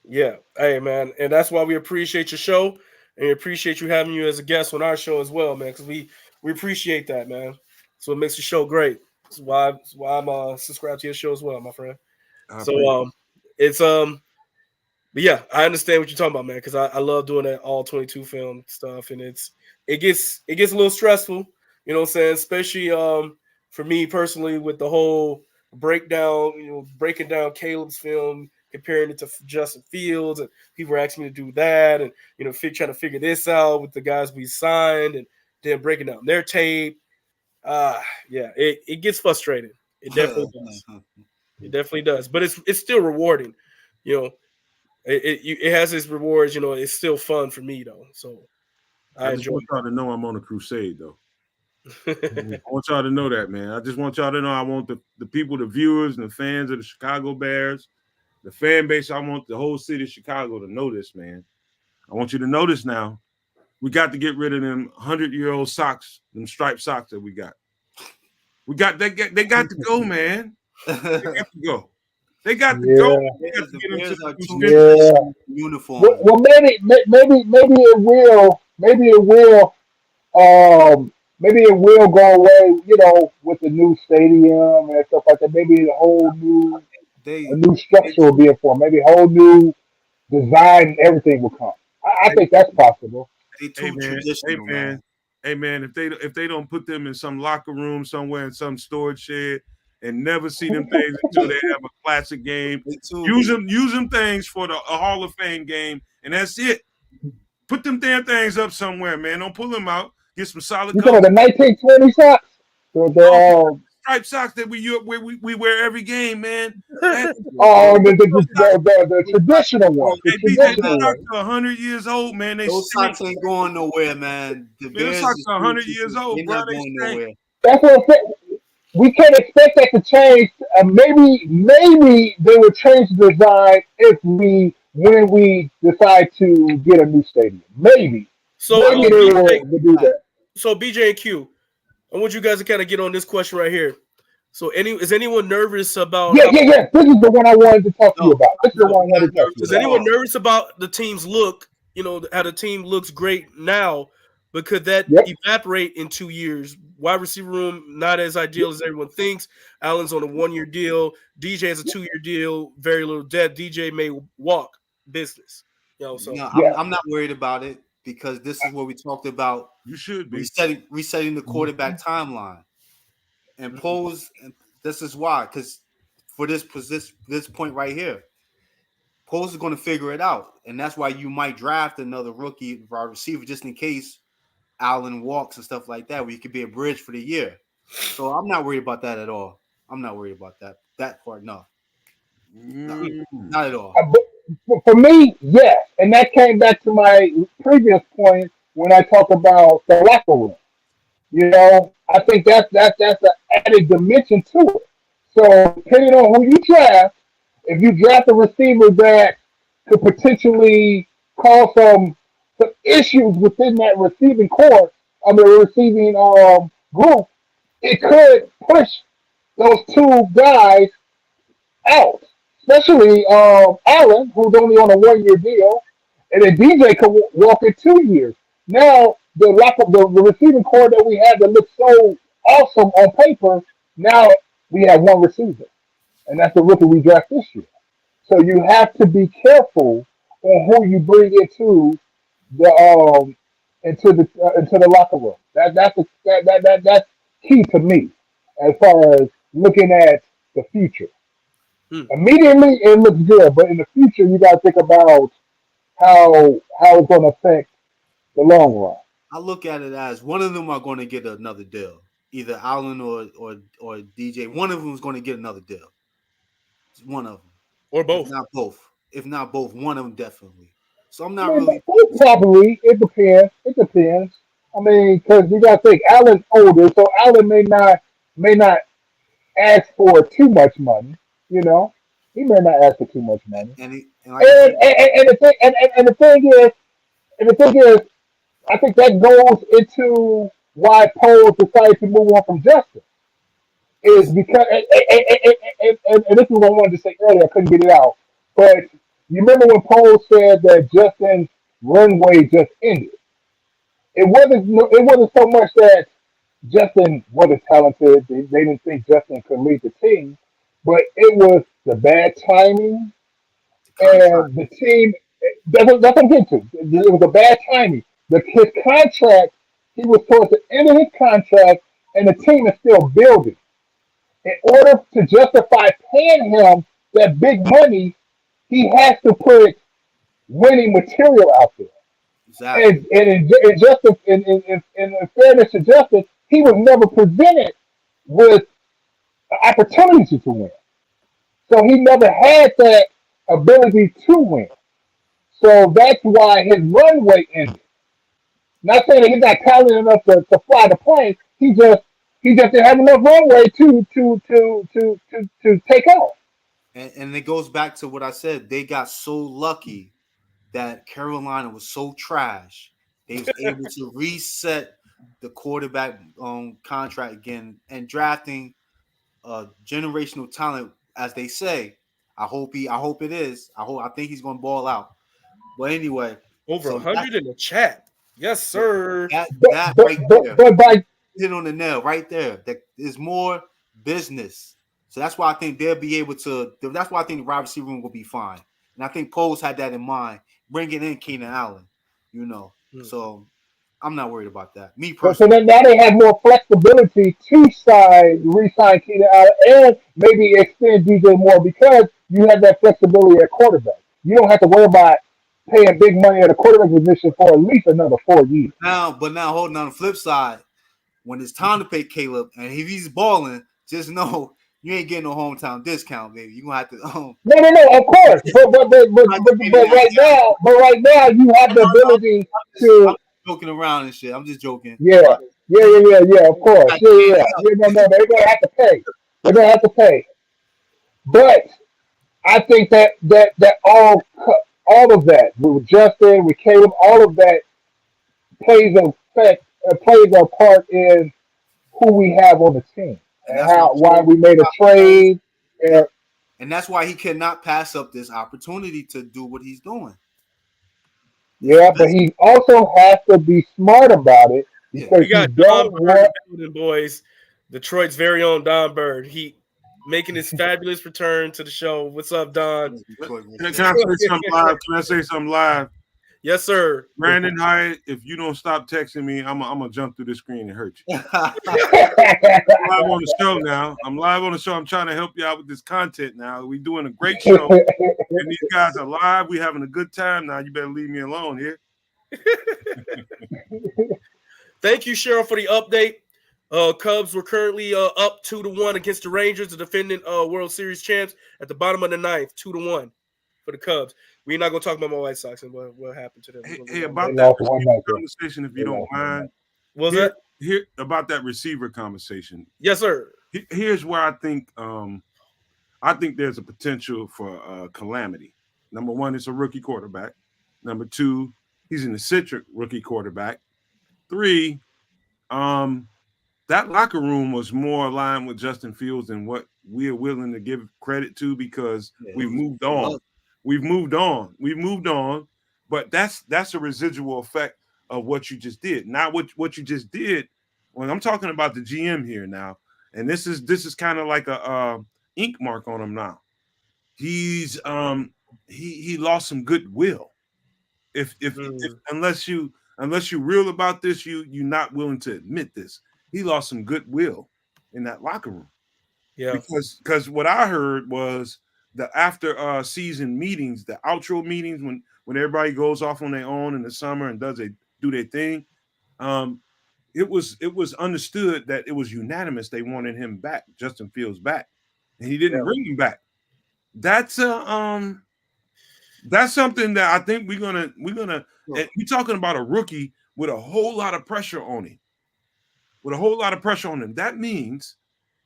Yeah. Hey, man. And that's why we appreciate your show. and we appreciate you having you as a guest on our show as well, man. Because we appreciate that, man. So it makes the show great. That's why I'm subscribed to your show as well, my friend. I So appreciate it's but yeah, I understand what you're talking about, man, because I love doing that all 22 film stuff, and it gets a little stressful, you know what I'm saying? Especially for me personally with the whole breakdown, breaking down Caleb's film, comparing it to Justin Fields, and people are asking me to do that, and trying to figure this out with the guys we signed, and then breaking down their tape. Yeah, it gets frustrating. It definitely does. It definitely does, but it's still rewarding, you know. It has its rewards, It's still fun for me though, so I I just enjoy want y'all to know I'm on a crusade, though. I it. want y'all to know that, man. I just want y'all to know I want the people, the viewers, and the fans of the Chicago Bears, the fan base. I want the whole city of Chicago to know this, man. I want you to know this now. We got to get rid of them 100-year-old socks, them striped socks that we got. They got to go, man. They got to go. They got to go. We got to get them to Yeah. uniform. Well, maybe it will. Maybe it will go away. With the new stadium and stuff like that. Maybe a new structure will be informed. Maybe a whole new design and everything will come. I think that's possible. They too traditional, man. Hey man, if they don't put them in some locker room somewhere in some storage shed and never see them things until they have a classic game, use them things for a Hall of Fame game, and that's it. Put them damn things up somewhere, man. Don't pull them out. Get some solid You colors. talking about the 1920 socks? Striped socks that we wear every game, man. The traditional one. The traditional socks one. are 100 years old, man. Those socks ain't going nowhere, man. The Bears socks are 100 years old, they're bro. not going nowhere. That's what I'm saying. We can't expect that to change. Maybe they would change the design when we decide to get a new stadium. Maybe. So Maybe they will do that. So BJ and Q, I want you guys to kind of get on this question right here. So is anyone nervous about Yeah. This is the one I wanted to talk to you about. This is the one I wanted to talk to you Is about. anyone nervous about the team's look? How the team looks great now, but could that evaporate in 2 years? Wide receiver room not as ideal as everyone thinks. Allen's on a 1-year deal. DJ has a 2-year deal. Very little debt. DJ may walk business. I'm not worried about it because this is what we talked about. You should be resetting the quarterback timeline, and pose. And this is why, because for this point right here, Pose is going to figure it out, and that's why you might draft another rookie wide receiver just in case Allen walks and stuff like that, where you could be a bridge for the year. So I'm not worried about that at all. I'm not worried about that part. No, not at all. For me, yes, and that came back to my previous point when I talked about the locker room. I think that's an added dimension to it. So depending on who you draft, if you draft a receiver that could potentially cause some issues within that receiving core, receiving group, it could push those two guys out. Especially Allen, who's only on a 1-year deal, and then DJ could walk in 2 years. Now the receiving core that we had that looked so awesome on paper, now we have one receiver, and that's the rookie we draft this year. So you have to be careful on who you bring into the locker room. That's key to me as far as looking at the future. Immediately it looks good, but in the future you got to think about how it's going to affect the long run. I look at it as one of them are going to get another deal, either Allen or DJ. One of them is going to get another deal. One of them, or both. If not both, one of them definitely. So I'm not really. Probably it depends. It depends. Because you got to think Allen's older, so Allen may not ask for too much money. He may not ask for too much money. And the thing is, I think that goes into why Pole decided to move on from Justin. Is because and this is what I wanted to say earlier. I couldn't get it out, but you remember when Pole said that Justin runway just ended. It wasn't so much that Justin wasn't talented. They didn't think Justin could lead the team, but it was the bad timing The contract. and the team. That's what I'm getting to. It was a bad timing. His contract, he was towards the end of his contract, and the team is still building. In order to justify paying him that big money, he has to put winning material out there. Exactly. In justice, in fairness to justice, he was never presented with an opportunity to win. So he never had that ability to win. So that's why his runway ended. Not saying that he's not talented enough to fly the plane. He just didn't have enough runway to take off. And it goes back to what I said. They got so lucky that Carolina was so trash. They was able to reset the quarterback contract again and drafting generational talent, as they say. I hope it is. I think he's gonna ball out. But anyway, Over so that 100 in the chat. Yes, sir. But that but right but, there but by hit on the nail right there. That is more business. So that's why I think they'll be able to. That's why I think the wide receiver room will be fine. And I think Poles had that in mind, bringing in Keenan Allen. You know, Hmm. so I'm not worried about that. Me so personally. then now they have more flexibility to re-sign Keenan Allen, and maybe extend DJ Moore because you have that flexibility at quarterback. You don't have to worry about paying big money at a quarterback position for at least another 4 years. But now, holding on the flip side, when it's time to pay Caleb, and if he's balling, just know you ain't getting no hometown discount, baby. You gonna have to. No, of course, Have to pay but that down. right now, you have the I'm ability I'm to, joking around and shit. I'm just joking. yeah, But of course, like, no, they're gonna have to pay. They're gonna have to pay. But I think that all of that with Justin, with Caleb, all of that plays a part in who we have on the team and and that's why how why we made a trade. Yep. And And that's why he cannot pass up this opportunity to do what he's doing. It's yeah, but business. he also has to be smart about it Yeah. because We you got Don don't Bird in want. the building, boys. Detroit's very own Don Bird. He making his fabulous return to the show. What's up, Don? Detroit Can I say something live? Can I say something live? Yes, sir. Brandon Hyatt, if you don't stop texting me, I'm gonna jump through the screen and hurt you. I'm live on the show now. I'm live on the show. I'm trying to help you out with this content now. We're doing a great show, and these guys are live. We're having a good time now. You better leave me alone here. Thank you, Cheryl, for the update. Cubs were currently up 2-1 against the Rangers, the defending World Series champs, at the bottom of the ninth, 2-1 for the Cubs. We're not gonna talk about my White Sox and what happened to them. We're Hey, gonna hey, leave that They about alone. that lost one receiver night though. conversation, if They you don't lost one mind. night. What was Here, that? here about that receiver conversation. Yes, sir. Here's where I think there's a potential for calamity. Number one, it's a rookie quarterback. Number two, he's an eccentric rookie quarterback. Three, um, that locker room was more aligned with Justin Fields than what we are willing to give credit to because Yeah, we've it was moved on. love. We've moved on. We've moved on. But that's a residual effect of what you just did. Not what you just did. When I'm talking about the GM here now, and this is kind of like a ink mark on him now. He's he lost some goodwill. If Mm, unless you real about this, you're not willing to admit this. He lost some goodwill in that locker room yeah. because what I heard was the after season meetings, the outro meetings when everybody goes off on their own in the summer and do their thing. Um, it was understood that it was unanimous they wanted him back, Justin Fields back, and he didn't Yeah. bring him back. That's that's something that I think we're gonna and we're talking about a rookie with a whole lot of pressure on him. With a whole lot of pressure on him. That means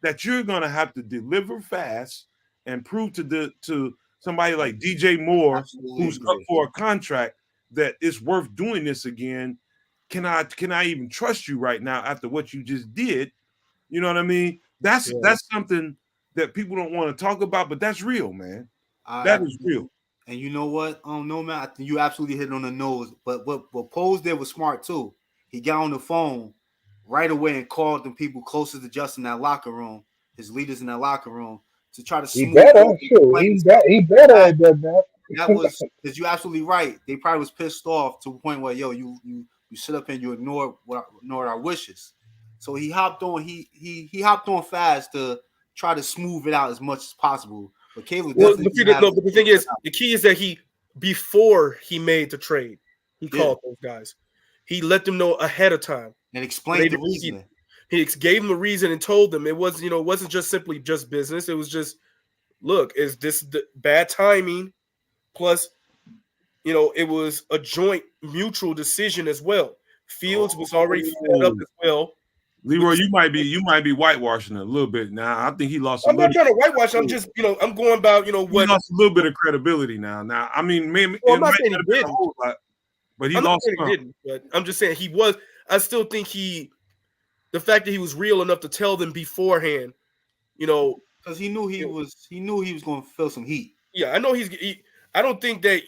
that you're gonna have to deliver fast and prove to somebody like DJ Moore, Absolutely who's up agree. for a contract, that it's worth doing this again. Can I even trust you right now after what you just did? You know what I mean? Yeah. That's something that people don't want to talk about, but that's real, man. I That is agree. real. And you know what? No, man, I think you absolutely hit it on the nose. But what Pose did was smart too. He got on the phone right away and called the people closest to Justin in that locker room, his leaders in that locker room, to try to He smooth better, over the sure. playing He better have done that. that was because you're absolutely right. They probably was pissed off to the point where you sit up and you ignore our wishes. So he hopped on. He hopped on fast to try to smooth it out as much as possible. But Caleb Well, definitely but the thing is, the key is that before he made the trade, he called those guys. He let them know ahead of time and explained the reasoning. He gave them a reason and told them it wasn't just simply just business. It was just, look, is this the bad timing? Plus, it was a joint mutual decision as well. Fields was already fed up as well. Leroy, you might be whitewashing a little bit now. I think he lost. I'm not trying to whitewash. I'm just, I'm going about, what he lost a little bit of credibility now. Now, I mean, maybe I'm not saying he didn't, but he lost. He didn't. But I'm just saying he was. I still think the fact that he was real enough to tell them beforehand, because he knew he was going to feel some heat. Yeah, I know I don't think that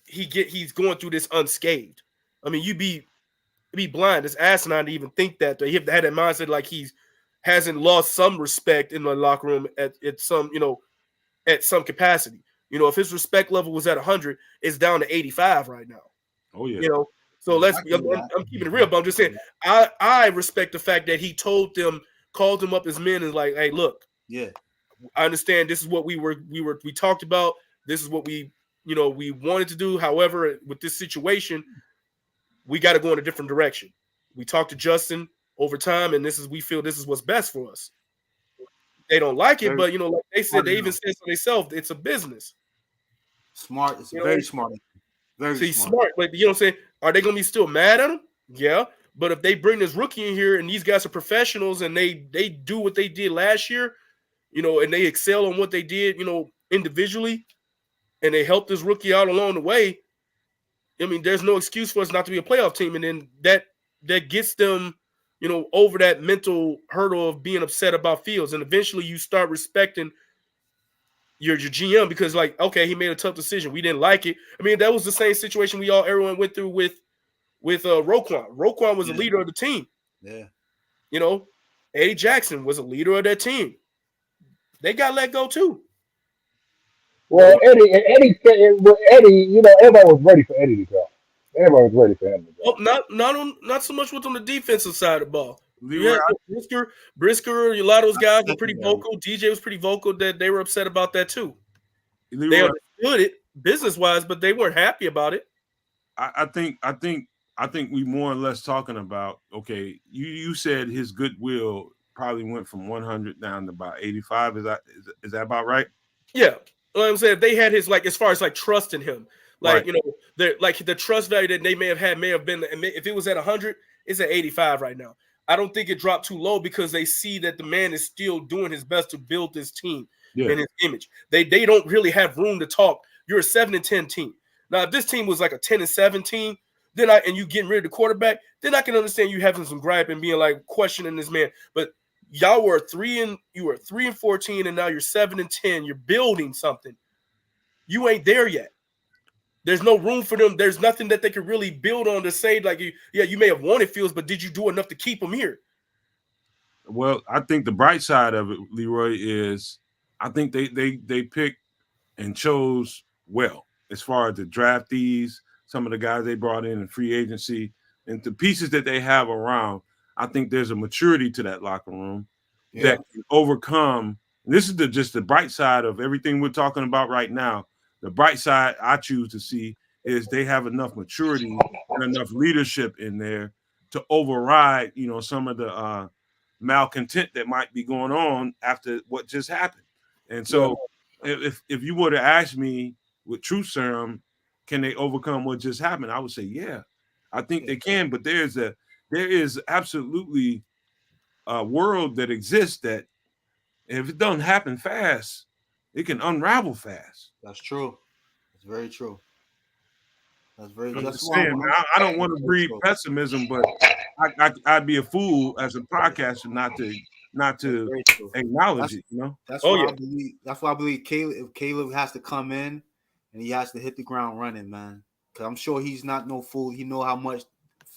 he's going through this unscathed. I mean, you'd be blind, it's asinine to even think that. He had that mindset like hasn't lost some respect in the locker room at some capacity. If his respect level was at 100, it's down to 85 right now. Oh yeah. So I'm keeping it real, but I'm just saying I respect the fact that he called them up as men and like, hey, look, yeah, I understand this is what we talked about. This is what we wanted to do. However, with this situation, we got to go in a different direction. We talked to Justin over time, and we feel this is what's best for us. They don't like it, but like they said, they even said to themselves, it's a business. Smart. It's very smart. Very smart. But you know what I'm saying? Are they going to be still mad at him? Yeah. But if they bring this rookie in here and these guys are professionals and they do what they did last year, and they excel on what they did, individually, and they help this rookie out along the way, I mean, there's no excuse for us not to be a playoff team. And then that gets them, over that mental hurdle of being upset about Fields. And eventually you start respecting your GM because, like, okay, he made a tough decision. We didn't like it. I mean, that was the same situation everyone went through with Roquan. Roquan was a leader of the team. Yeah. Eddie Jackson was a leader of that team. They got let go too. Well, Eddie, everybody was ready for Eddie to go. Everybody was ready for him to go. Oh, not so much on the defensive side of the ball. Yeah, Brisker, a lot of those guys were pretty vocal. DJ was pretty vocal that they were upset about that too. They understood it business-wise, but they weren't happy about it. I think we more or less talking about, okay, you said his goodwill probably went from 100 down to about 85. Is that about right? Yeah. Like I'm saying, if they had his, like, as far as like trust in him, like, right. The trust value that they may have been, if it was at 100, it's at 85 right now. I don't think it dropped too low because they see that the man is still doing his best to build this team and his image. They don't really have room to talk. You're a 7-10 team. Now, if this team was like a 10-7 team, and you getting rid of the quarterback, then I can understand you having some gripe and being like questioning this man. But y'all were 3-14, and now you're 7-10. You're building something. You ain't there yet. There's no room for them. There's nothing that they could really build on to say, like, you may have wanted Fields, but did you do enough to keep him here? Well, I think the bright side of it, Leroy, is I think they picked and chose well as far as the draftees, some of the guys they brought in free agency, and the pieces that they have around. I think there's a maturity to that locker room that can overcome. This is just the bright side of everything we're talking about right now. The bright side I choose to see is they have enough maturity and enough leadership in there to override, some of the malcontent that might be going on after what just happened. And so if you were to ask me with truth serum, can they overcome what just happened? I would say, yeah, I think they can. But there is absolutely a world that exists that if it doesn't happen fast, it can unravel fast. That's true. That's very true. That's very. I don't want to breed pessimism, but I'd be a fool as a podcaster not to acknowledge it. That's why I believe. That's why I believe Caleb. If Caleb has to come in and he has to hit the ground running, man. Because I'm sure he's not no fool. He know how much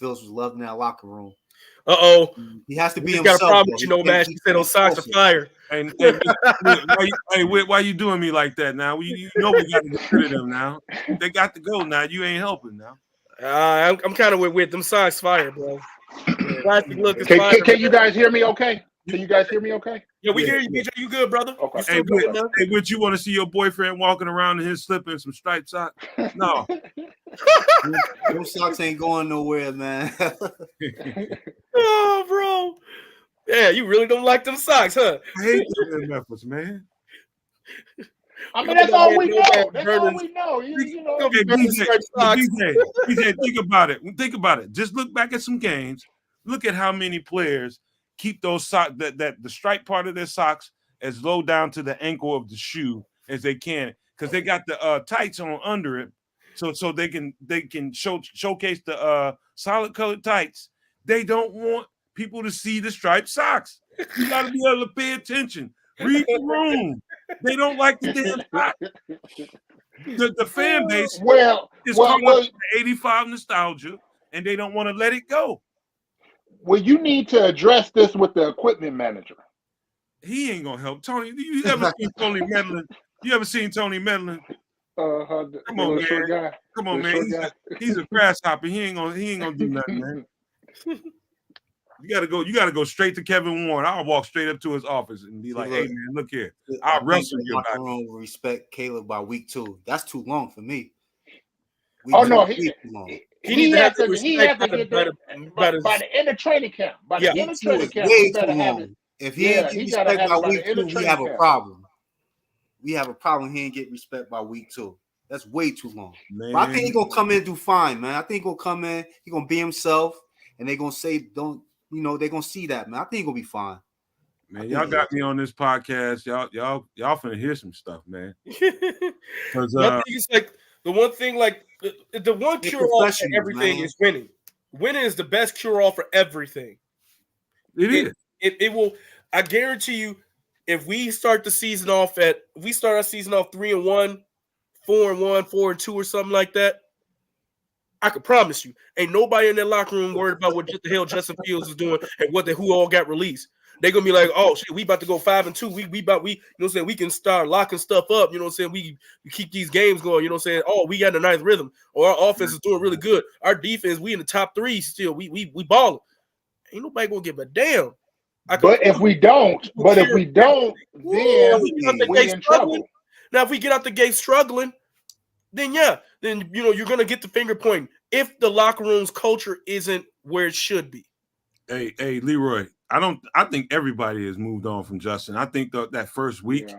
Phils was loved in that locker room. He has to be himself. Got a problem with you, know, man. She said those socks are fire. And why you doing me like that now? You know we got to get rid of them now. They got to go now. You ain't helping now. I'm kind of with them socks fire, bro. Plastic look is fire. Can you guys hear me okay? Can you guys hear me okay? Yeah, we hear you, BJ. You good, brother? Okay. Hey, Whit, you want to see your boyfriend walking around in his slipper and some striped socks? No. Those socks ain't going nowhere, man. Oh, bro. Yeah, you really don't like them socks, huh? I hate them in Memphis, man. I mean, that's all we know. That's all we know. You know. Okay, BJ, think about it. Think about it. Just look back at some games. Look at how many players keep those socks, that the stripe part of their socks as low down to the ankle of the shoe as they can, because they got the tights on under it, so they can showcase the solid colored tights. They don't want people to see the striped socks. You got to be able to pay attention. Read the room. They don't like the damn socks. The fan base is caught up in 85 nostalgia, and they don't want to let it go. Well, you need to address this with the equipment manager. He ain't gonna help. Tony, you ever seen Tony meddling? You ever seen Tony meddling? Come on, man. Come on, man. He's a grasshopper. He ain't gonna do nothing, man. You gotta go straight to Kevin Warren. I'll walk straight up to his office and be like, "Hey, man, look here. I'll wrestle you." I don't respect Caleb by week 2. That's too long for me. He has to get there by the end of training camp. By the end of training camp, he better have it. If he ain't get respect by week 2, we have a problem. We have a problem. He ain't get respect by week 2. That's way too long. But I think he's gonna come in and do fine, man. I think he's gonna come in, he's gonna be himself, and they're gonna say, they're gonna see that, man. I think he's gonna be fine. Man, y'all got me on this podcast. Y'all finna hear some stuff, man. Because it's like the one thing, like the one cure all for everything is winning. Winning is the best cure all for everything. It is. It will. I guarantee you, if we start our season off 3-1, 4-1, 4-2, or something like that, I can promise you, ain't nobody in that locker room worried about what the hell Justin Fields is doing and who all got released. They're gonna be like, oh shit, we about to go 5-2. We you know what I'm saying, we can start locking stuff up, you know what I'm saying? We keep these games going, you know what I'm saying? Oh, we got a nice rhythm, or our offense is doing really good. Our defense, we in the top 3 still. We balling. Ain't nobody gonna give a damn. But if we don't, then we in trouble. Now, if we get out the gate struggling, then you're gonna get the finger pointing if the locker room's culture isn't where it should be. Hey, Leroy. I think everybody has moved on from Justin. I think that first week,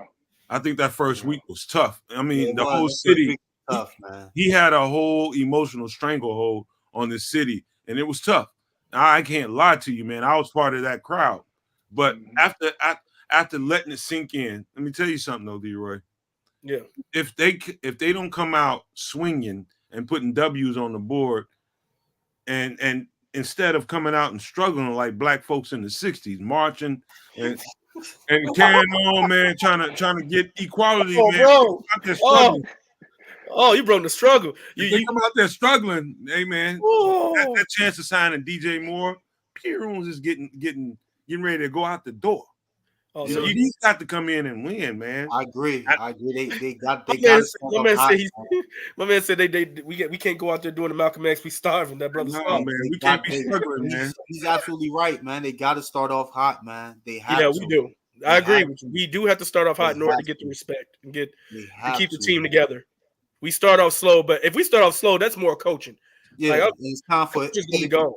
week was tough. I mean, the whole city, tough, man. He had a whole emotional stranglehold on the city, and it was tough. I can't lie to you, man. I was part of that crowd. But after letting it sink in, let me tell you something, though, Leroy. Yeah. If they don't come out swinging and putting W's on the board, and instead of coming out and struggling like black folks in the 60s, marching and carrying on, man, trying to get equality, man. Bro. You broke the struggle. You come out there struggling, hey man. That chance of signing DJ Moore, Pierce is getting ready to go out the door. So you got to come in and win, man. I agree. They got. My man said we can't go out there doing the Malcolm X. We starving. That brother. No, man, we can't be struggling, man. He's absolutely right, man. They got to start off hot, man. They have. Yeah, we do. I agree with you. We do have to start off hot in order to get the respect and to keep the team together. We start off slow, but if we start off slow, that's more coaching. Yeah, it's time for just gonna be gone.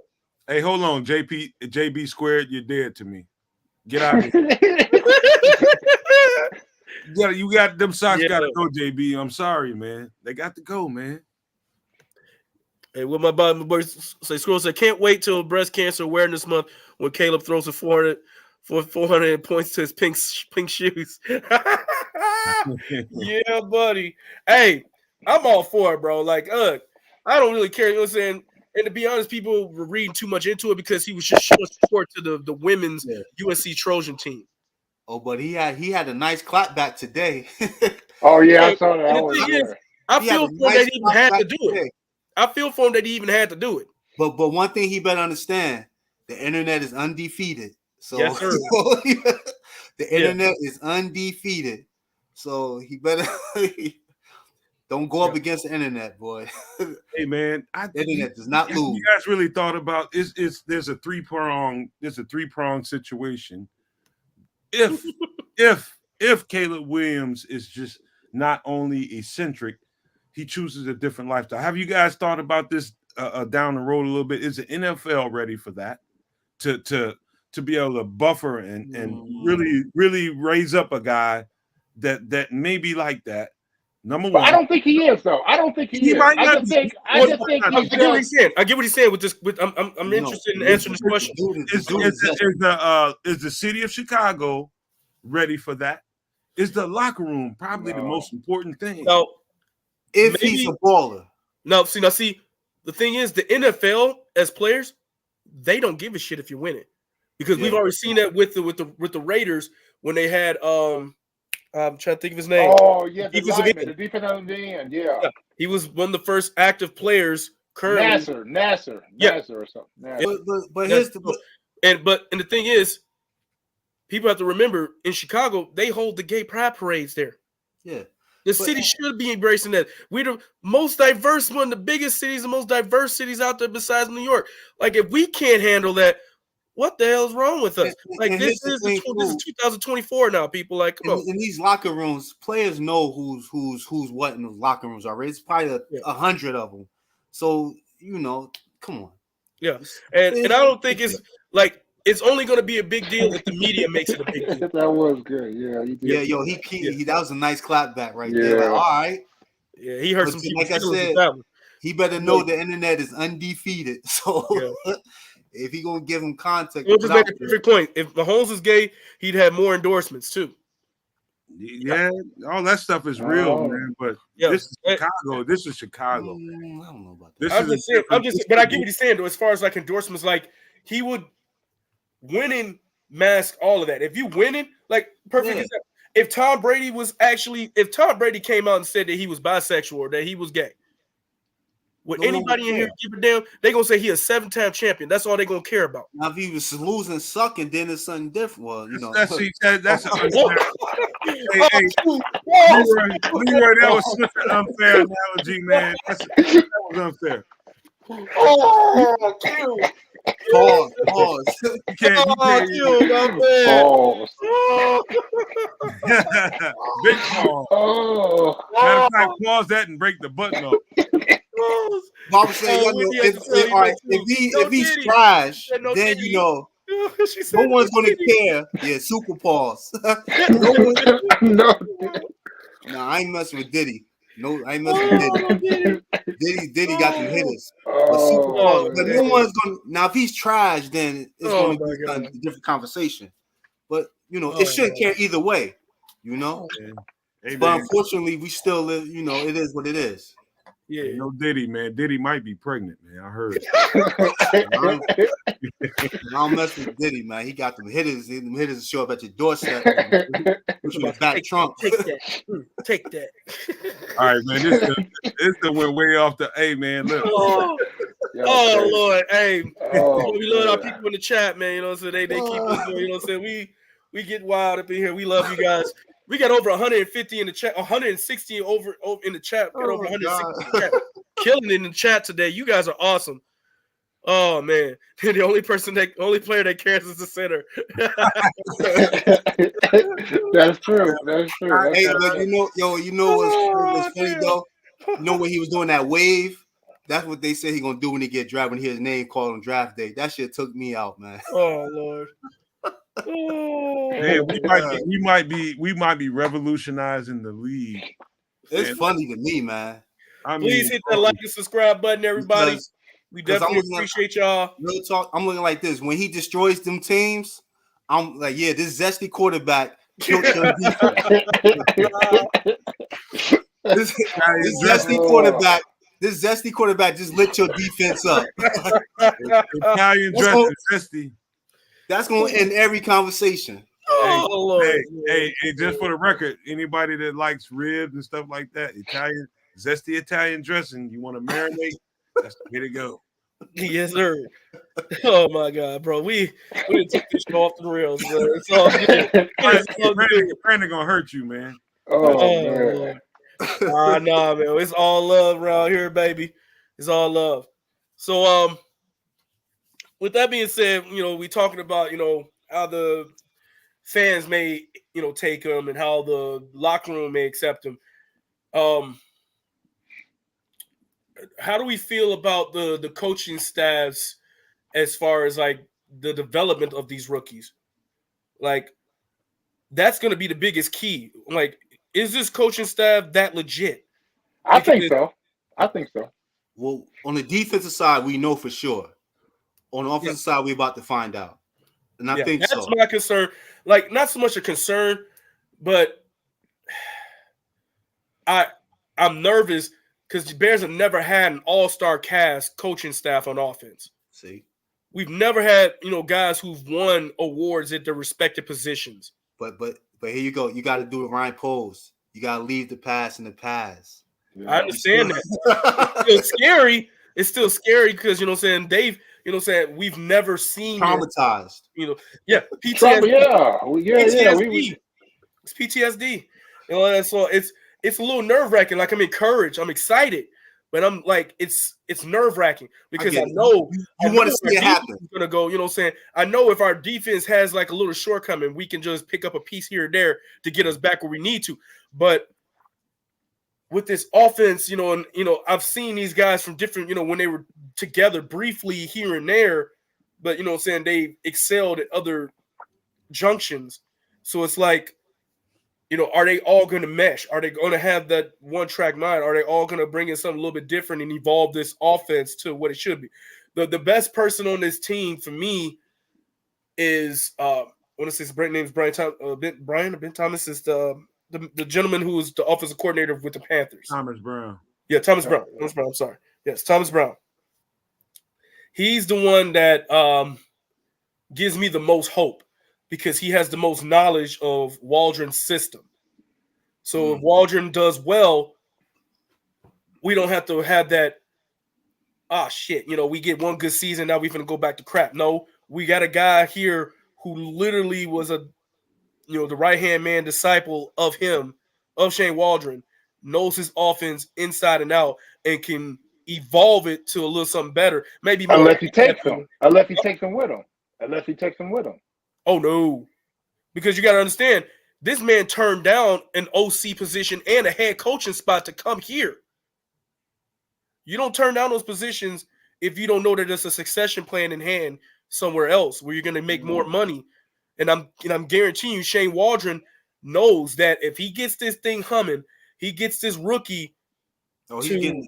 Hey, hold on, JB squared. You're dead to me. Get out of here. You got them socks. Got to go, JB. I'm sorry, man. They got to go, man. Hey, what my boy say? Scroll said, can't wait till Breast Cancer Awareness Month when Caleb throws a 400 points to his pink shoes. Yeah, buddy. Hey, I'm all for it, bro. Like, I don't really care. You know what I'm saying? And to be honest, people were reading too much into it because he was just showing support to the women's USC Trojan team. Oh, but he had a nice clap back today. Oh yeah, I saw that. I feel for him that he even had to do it. I feel for him that he even had to do it. But one thing he better understand: the internet is undefeated. So yes, sir. The internet is undefeated. So he better don't go up against the internet, boy. Hey man, the internet does not lose. You guys really thought about there's a three-prong situation. If Caleb Williams is just not only eccentric, he chooses a different lifestyle. Have you guys thought about this down the road a little bit? Is the NFL ready for that? To be able to buffer and really raise up a guy that may be like that. Number one, I don't think he is though. I don't think he is. Might I not just be. think I get what he's saying. I get what he's saying with this. I'm interested in answering this question. Is the city of Chicago ready for that? Is the locker room probably the most important thing? No, if he's a baller. No, see, the thing is, the NFL as players, they don't give a shit if you're winning, because we've already seen that with the Raiders when they had I'm trying to think of his name. Oh yeah, the defensive end. Yeah, he was one of the first active players currently. Nasser or something. Nasser. But here's the thing is, people have to remember in Chicago they hold the gay pride parades there. Yeah. The city should be embracing that. We're the most diverse, one of the biggest cities, the most diverse cities out there besides New York. Like, if we can't handle that, what the hell is wrong with us? Like, this is 2024 now, people. Like, come on. In these locker rooms, players know who's what in those locker rooms already. It's probably 100 of them. So, come on. Yeah. And I don't think it's like, it's only going to be a big deal if the media makes it a big deal. That was good. Yeah. He that was a nice clap back right there. Like, all right. Yeah, he heard some people. Like I said, he better know the internet is undefeated. So if he gonna give him context, we'll just make a perfect point. If Mahomes was gay, he'd have more endorsements too. Yeah, all that stuff is real, man. But this is Chicago. This is Chicago. I don't know about that. But I get what he's saying though. As far as like endorsements, like he would. Winning mask all of that. If you winning, like perfect example. If Tom Brady came out and said that he was bisexual or that he was gay, would anybody in here give a damn? They gonna say he a 7-time champion. That's all they gonna care about. Now if he was losing, sucking, then it's something different. Well, that's Leroy, that was such an unfair analogy, man. That was unfair. Oh, Pause. You can't. Pause. Big pause. Matter of fact, pause that and break the button off. Bob said, if he's trash, then no one's gonna care. Yeah, super pause. No, I ain't messing with Diddy. No, I ain't messing with Diddy. Diddy got them hitters. But no one's gonna now. If he's trash, then it's gonna be a different conversation. But it shouldn't care either way. But unfortunately, we still live. It is what it is. Yeah, Diddy, man. Diddy might be pregnant, man. I heard. I don't mess with Diddy, man. He got them hitters. Them hitters show up at your doorstep. Back trunk. Take that. All right, man. This went way off the. Hey, man. Look. Oh Lord. Hey, we love our people in the chat, man. So they keep us going. We get wild up in here. We love you guys. We got over 150 in the chat, 160 over in the chat. We got over 160 in the chat. Killing it in the chat today. You guys are awesome. Oh man, the only player that cares is the center. That's true. Hey, but what's funny though? When he was doing that wave, that's what they said he gonna do when he get drafted. When he hear his name called on draft day, that shit took me out, man. Oh Lord. Man, we might be revolutionizing the league. It's funny to me, man. Please hit that like and subscribe button, everybody. We definitely appreciate y'all. Real talk. I'm looking like this. When he destroys them teams, I'm like, this zesty quarterback killed your defense. This zesty quarterback just lit your defense up. Italian dress zesty. That's going to end every conversation. Hey, just for the record, anybody that likes ribs and stuff like that, Italian, zesty Italian dressing. You want to marinate? That's the way to go. Yes, sir. Oh my God, bro. We didn't take this show off the rails, bro. It's all good. It's all good. Brandon gonna hurt you, man. Oh Oh man. Lord. Nah, man. It's all love around here, baby. It's all love. So with that being said, we talking about, how the fans may, take them and how the locker room may accept them. How do we feel about the coaching staffs as far as like the development of these rookies? Like, that's going to be the biggest key. Like, is this coaching staff that legit? I think so. Well, on the defensive side, we know for sure. On the offensive side, we're about to find out. And I think that's so. my concern. Like, not so much a concern, but I'm nervous because the Bears have never had an all-star cast coaching staff on offense. See? We've never had, guys who've won awards at their respective positions. But here you go. You got to do the Ryan Poles. You got to leave the past in the past. Yeah. I understand that. It's still scary. It's still scary because, Dave, we've never seen traumatized. PTSD. PTSD. It's PTSD. So it's a little nerve-wracking. Like, I'm encouraged. I'm excited. But I'm like, it's nerve-wracking because I know you want to see it happen. Gonna go, I know if our defense has like a little shortcoming, we can just pick up a piece here or there to get us back where we need to. But with this offense, I've seen these guys from different, when they were together briefly here and there, but they excelled at other junctions. So it's like, are they all going to mesh? Are they going to have that one-track mind? Are they all going to bring in something a little bit different and evolve this offense to what it should be? The best person on this team for me is I want to say his name is Ben Thomas is the gentleman who is the offensive coordinator with the Panthers. Thomas Brown. Yeah, Thomas Brown. I'm sorry. Yes, Thomas Brown. He's the one that gives me the most hope, because he has the most knowledge of Waldron's system. So if Waldron does well, we don't have to have that, we get one good season, now we're going to go back to crap. No, we got a guy here who literally was the right-hand man disciple of Shane Waldron, knows his offense inside and out, and can evolve it to a little something better. Maybe more. Unless he takes them with him. Oh, no. Because you got to understand, this man turned down an OC position and a head coaching spot to come here. You don't turn down those positions if you don't know that there's a succession plan in hand somewhere else where you're going to make more money. And I'm guaranteeing you, Shane Waldron knows that if he gets this thing humming, he gets this rookie. He's getting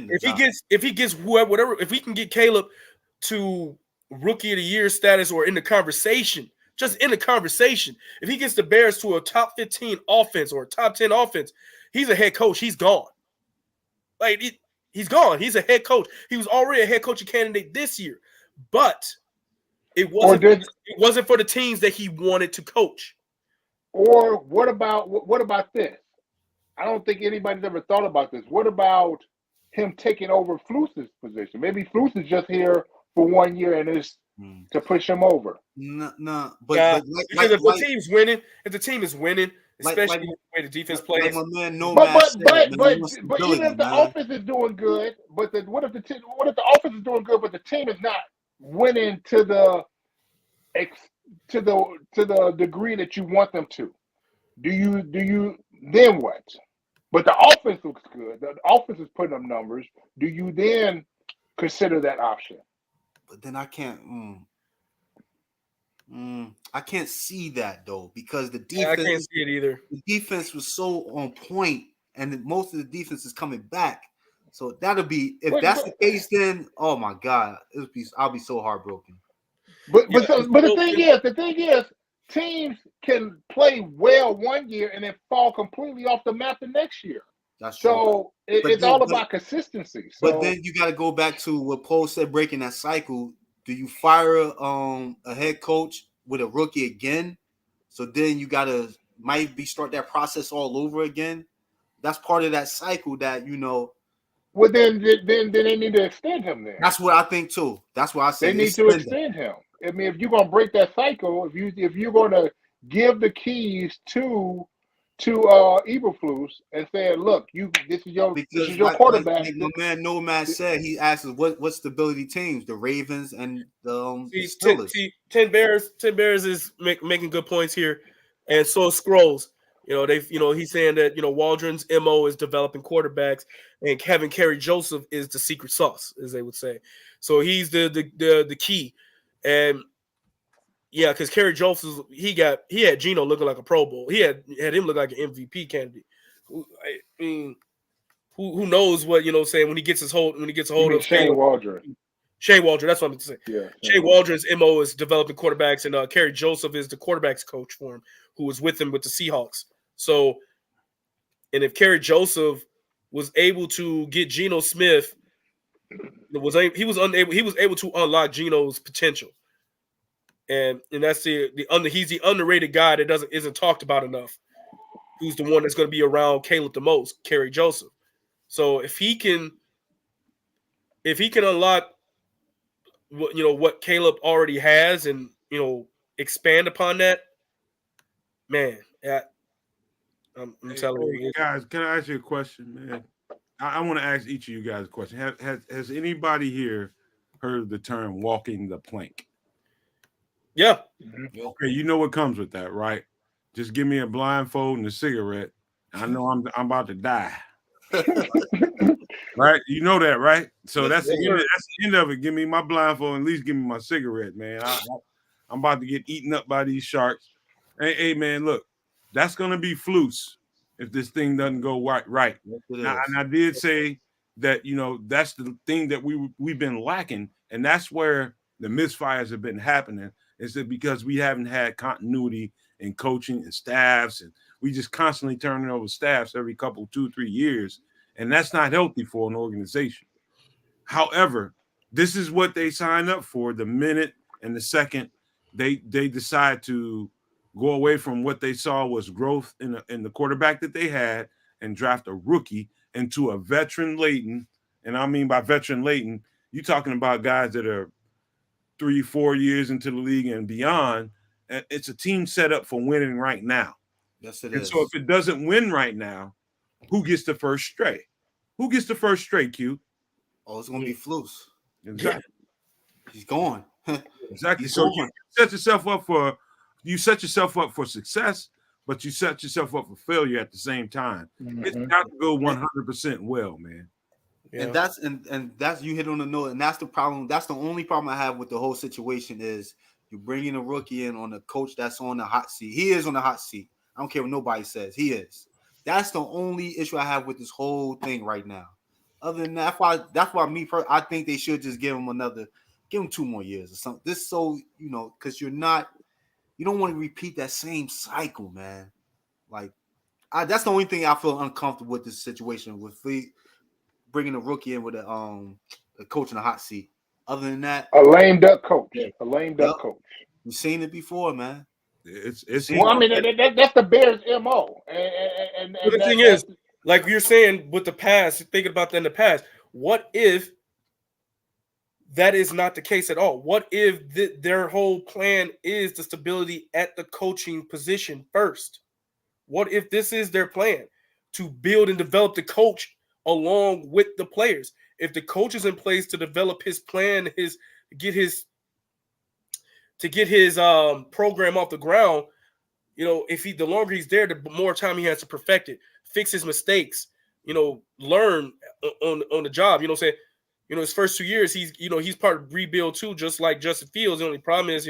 the job. If he gets whoever, if we can get Caleb to rookie of the year status or in the conversation, just in the conversation, if he gets the Bears to a top 15 offense or a top 10 offense, he's a head coach. He's gone. Like, he's gone. He's a head coach. He was already a head coaching candidate this year, but it wasn't for the teams that he wanted to coach. Or what about this? I don't think anybody's ever thought about this. What about him taking over Flus's position? Maybe Flus is just here for 1 year and is to push him over. No, because if the team is winning, especially the way the defense plays. But even if the offense is doing good, what if the offense is doing good, but the team is not winning to the degree that you want them to? Do you then what? But the offense looks good. The offense is putting up numbers. Do you then consider that option? But then I can't. I can't see that though, because the defense. I can't see it either. The defense was so on point, and most of the defense is coming back. So that'll be that's the case. Then, oh my God, I'll be so heartbroken. But the thing is, teams can play well 1 year and then fall completely off the map the next year. That's true. So it's all about consistency. So, but then you got to go back to what Paul said, breaking that cycle. Do you fire a head coach with a rookie again? So then you got to start that process all over again. that's part of that cycle that Well, then they need to extend him. Then that's what I think too. That's why I they say need to extend him. extend him. I mean, if you're gonna break that cycle, if you're gonna give the keys to Eberflus and say, look, this is Because your like quarterback. my man Nomad said, he asked us what stability teams, the Ravens and the Steelers. Ten Bears is making good points here, and so is Scrolls. He's saying that Waldron's MO is developing quarterbacks, and Kevin Kerry Joseph is the secret sauce, as they would say. So he's the key, and yeah, because Kerry Joseph he had Geno looking like a Pro Bowl. He had him look like an MVP candidate. I mean, who knows what saying when he gets a hold of Shane Waldron. Shane Waldron, that's what I'm going to say. Yeah, Shane Waldron's MO is developing quarterbacks, and Kerry Joseph is the quarterbacks coach for him, who was with him with the Seahawks. So, and if Kerry Joseph was able to get Geno Smith, he was able to unlock Geno's potential, and that's he's the underrated guy that isn't talked about enough. Who's the one that's going to be around Caleb the most? Kerry Joseph. So if he can unlock what Caleb already has, and expand upon that, man. I'm telling you, guys. Can I ask you a question, man? I want to ask each of you guys a question. Has anybody here heard of the term "walking the plank"? Yeah. Okay, you know what comes with that, right? Just give me a blindfold and a cigarette. I know I'm about to die. Right? You know that, right? So that's the end of it. Give me my blindfold, at least give me my cigarette, man. I'm about to get eaten up by these sharks. Hey, man, look, that's gonna be flus if this thing doesn't go right. Now, and I did say that that's the thing that we've been lacking, and that's where the misfires have been happening. Is that because we haven't had continuity in coaching and staffs, and we just constantly turning over staffs every couple 2-3 years. And that's not healthy for an organization. However, this is what they signed up for the minute and the second they decide to go away from what they saw was growth in the quarterback that they had and draft a rookie into a veteran laden. And I mean by veteran laden, you're talking about guys that are 3-4 years into the league and beyond. And it's a team set up for winning right now. Yes, it is. is. So if it doesn't win right now, who gets the first stray? Who gets the first stray, Q? Oh, it's going to be Flus. Exactly. He's gone. Exactly. So you set yourself up for success, but you set yourself up for failure at the same time. Mm-hmm. It's got to go 100% well, man. Yeah. And that's you hit on the note, and that's the problem. That's the only problem I have with the whole situation is you're bringing a rookie in on a coach that's on the hot seat. He is on the hot seat. I don't care what nobody says. He is. That's the only issue I have with this whole thing right now. Other than that, that's why I think they should just give him 2 more years or something. This because you don't want to repeat that same cycle, man. Like, that's the only thing I feel uncomfortable with this situation with bringing a rookie in with a coach in a hot seat. Other than that, a lame duck coach. A lame duck coach. We've seen it before, man. It's well, I mean, that's the Bears' MO. And the thing is, like you're saying with the past, thinking about that in the past, what if that is not the case at all? What if their whole plan is the stability at the coaching position first? What if this is their plan to build and develop the coach along with the players? If the coach is in place to develop his plan, to get his program off the ground, if the longer he's there, the more time he has to perfect it, fix his mistakes, learn on the job. You know what I'm saying? His first 2 years, he's part of rebuild too, just like Justin Fields. The only problem is,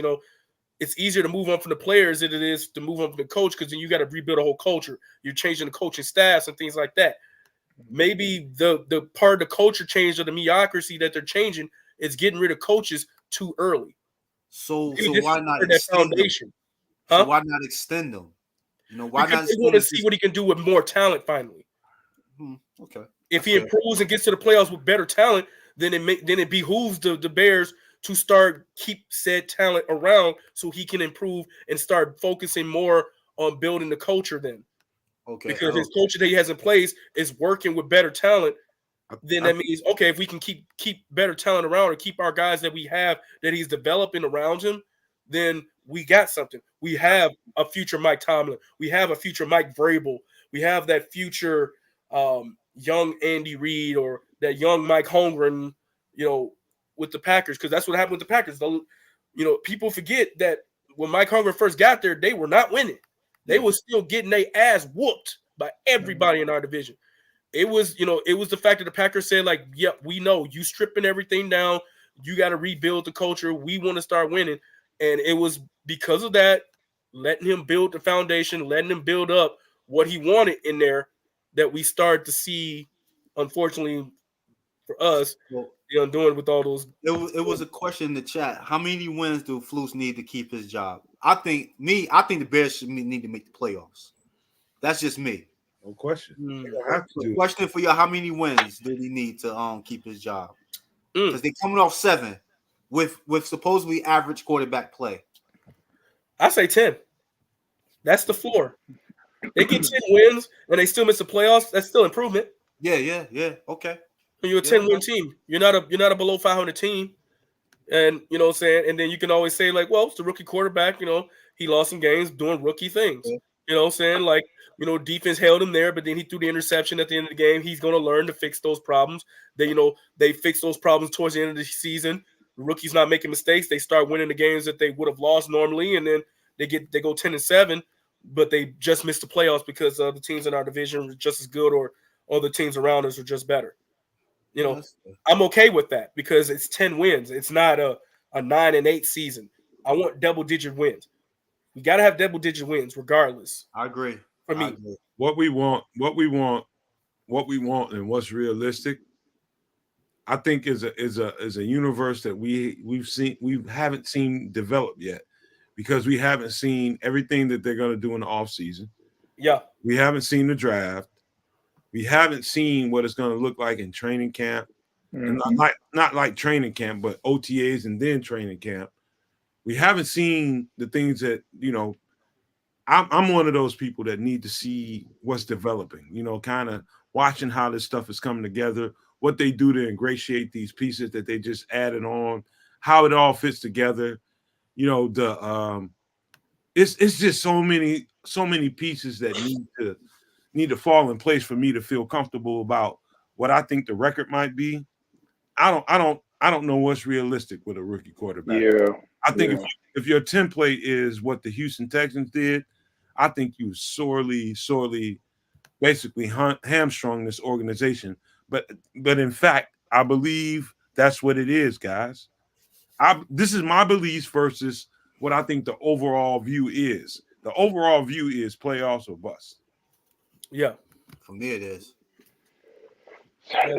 it's easier to move on from the players than it is to move on from the coach, because then you got to rebuild a whole culture. You're changing the coaching staffs and things like that. Maybe the part of the culture change or the mediocrity that they're changing is getting rid of coaches too early. So why not that foundation? Huh? So why not extend them? Why because not? They want to see what he can do with more talent finally. Okay. If he improves and gets to the playoffs with better talent, then it behooves the Bears to keep said talent around so he can improve and start focusing more on building the culture then. Okay. because his coaching that he has in place is working with better talent. Then I- that means, okay, if we can keep better talent around or keep our guys that we have that he's developing around him, then we got something. We have a future Mike Tomlin. We have a future Mike Vrabel. We have that future young Andy Reid or that young Mike Holmgren, with the Packers, because that's what happened with the Packers. People forget that when Mike Holmgren first got there, they were not winning. They were still getting their ass whooped by everybody in our division. It was the fact that the Packers said, like, yep, we know you stripping everything down. You got to rebuild the culture. We want to start winning. And it was because of that, letting him build the foundation, letting him build up what he wanted in there, that we started to see, unfortunately for us, doing with all those. It was a question in the chat. How many wins do Flus need to keep his job? I think the Bears should need to make the playoffs. That's just me. No question. The question for y'all: how many wins did he need to keep his job? Because they're coming off 7 with supposedly average quarterback play. I say 10. That's the floor. They get 10 wins and they still miss the playoffs. That's still improvement. Yeah. Okay. When you're a 10-win team, you're not a below 500 team, and you know what I'm saying. And then you can always say, like, well, it's the rookie quarterback. He lost some games doing rookie things. Yeah. You know what I'm saying? Like, defense held him there, but then he threw the interception at the end of the game. He's going to learn to fix those problems. They fix those problems towards the end of the season. The rookie's not making mistakes. They start winning the games that they would have lost normally, and then they go 10-7, but they just missed the playoffs because the teams in our division were just as good, or the teams around us are just better. I'm okay with that because it's 10 wins. It's not a 9-8 season. I want double-digit wins. We got to have double-digit wins regardless. I agree. For me, what we want, and what's realistic, I think is a universe that we haven't seen develop yet, because we haven't seen everything that they're going to do in the offseason. Yeah, we haven't seen the draft. We haven't seen what it's going to look like in training camp, and not like training camp, but OTAs and then training camp. We haven't seen the things that I'm one of those people that need to see what's developing. Kind of watching how this stuff is coming together, what they do to ingratiate these pieces that they just added on, how it all fits together. It's just so many pieces that need to fall in place for me to feel comfortable about what I think the record might be. I don't know what's realistic with a rookie quarterback. Yeah. I think if your template is what the Houston Texans did, I think you sorely basically hamstrung this organization. But in fact, I believe that's what it is, guys. This is my beliefs versus what I think the overall view is. The overall view is playoffs or bust. Yeah. For me, it is.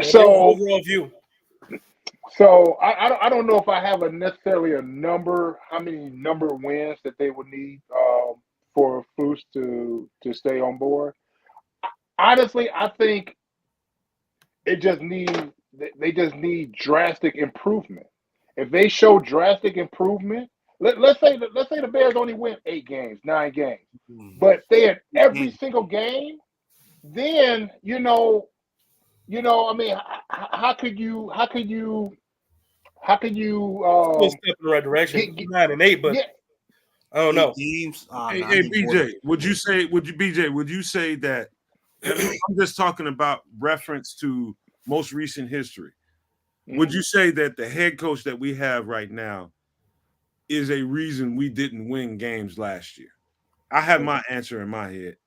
So overall view. So I don't know if I have necessarily a number, how many number of wins that they would need for Flus to stay on board. Honestly, I think they just need drastic improvement. If they show drastic improvement, let's say the Bears only win 8 games, 9 games, but they had every single game, then I mean, how could you step in the right direction? 9-8, but I don't know. Games, hey, BJ, would you say that? I'm just talking about reference to most recent history. Would you say that the head coach that we have right now is a reason we didn't win games last year? I have my answer in my head.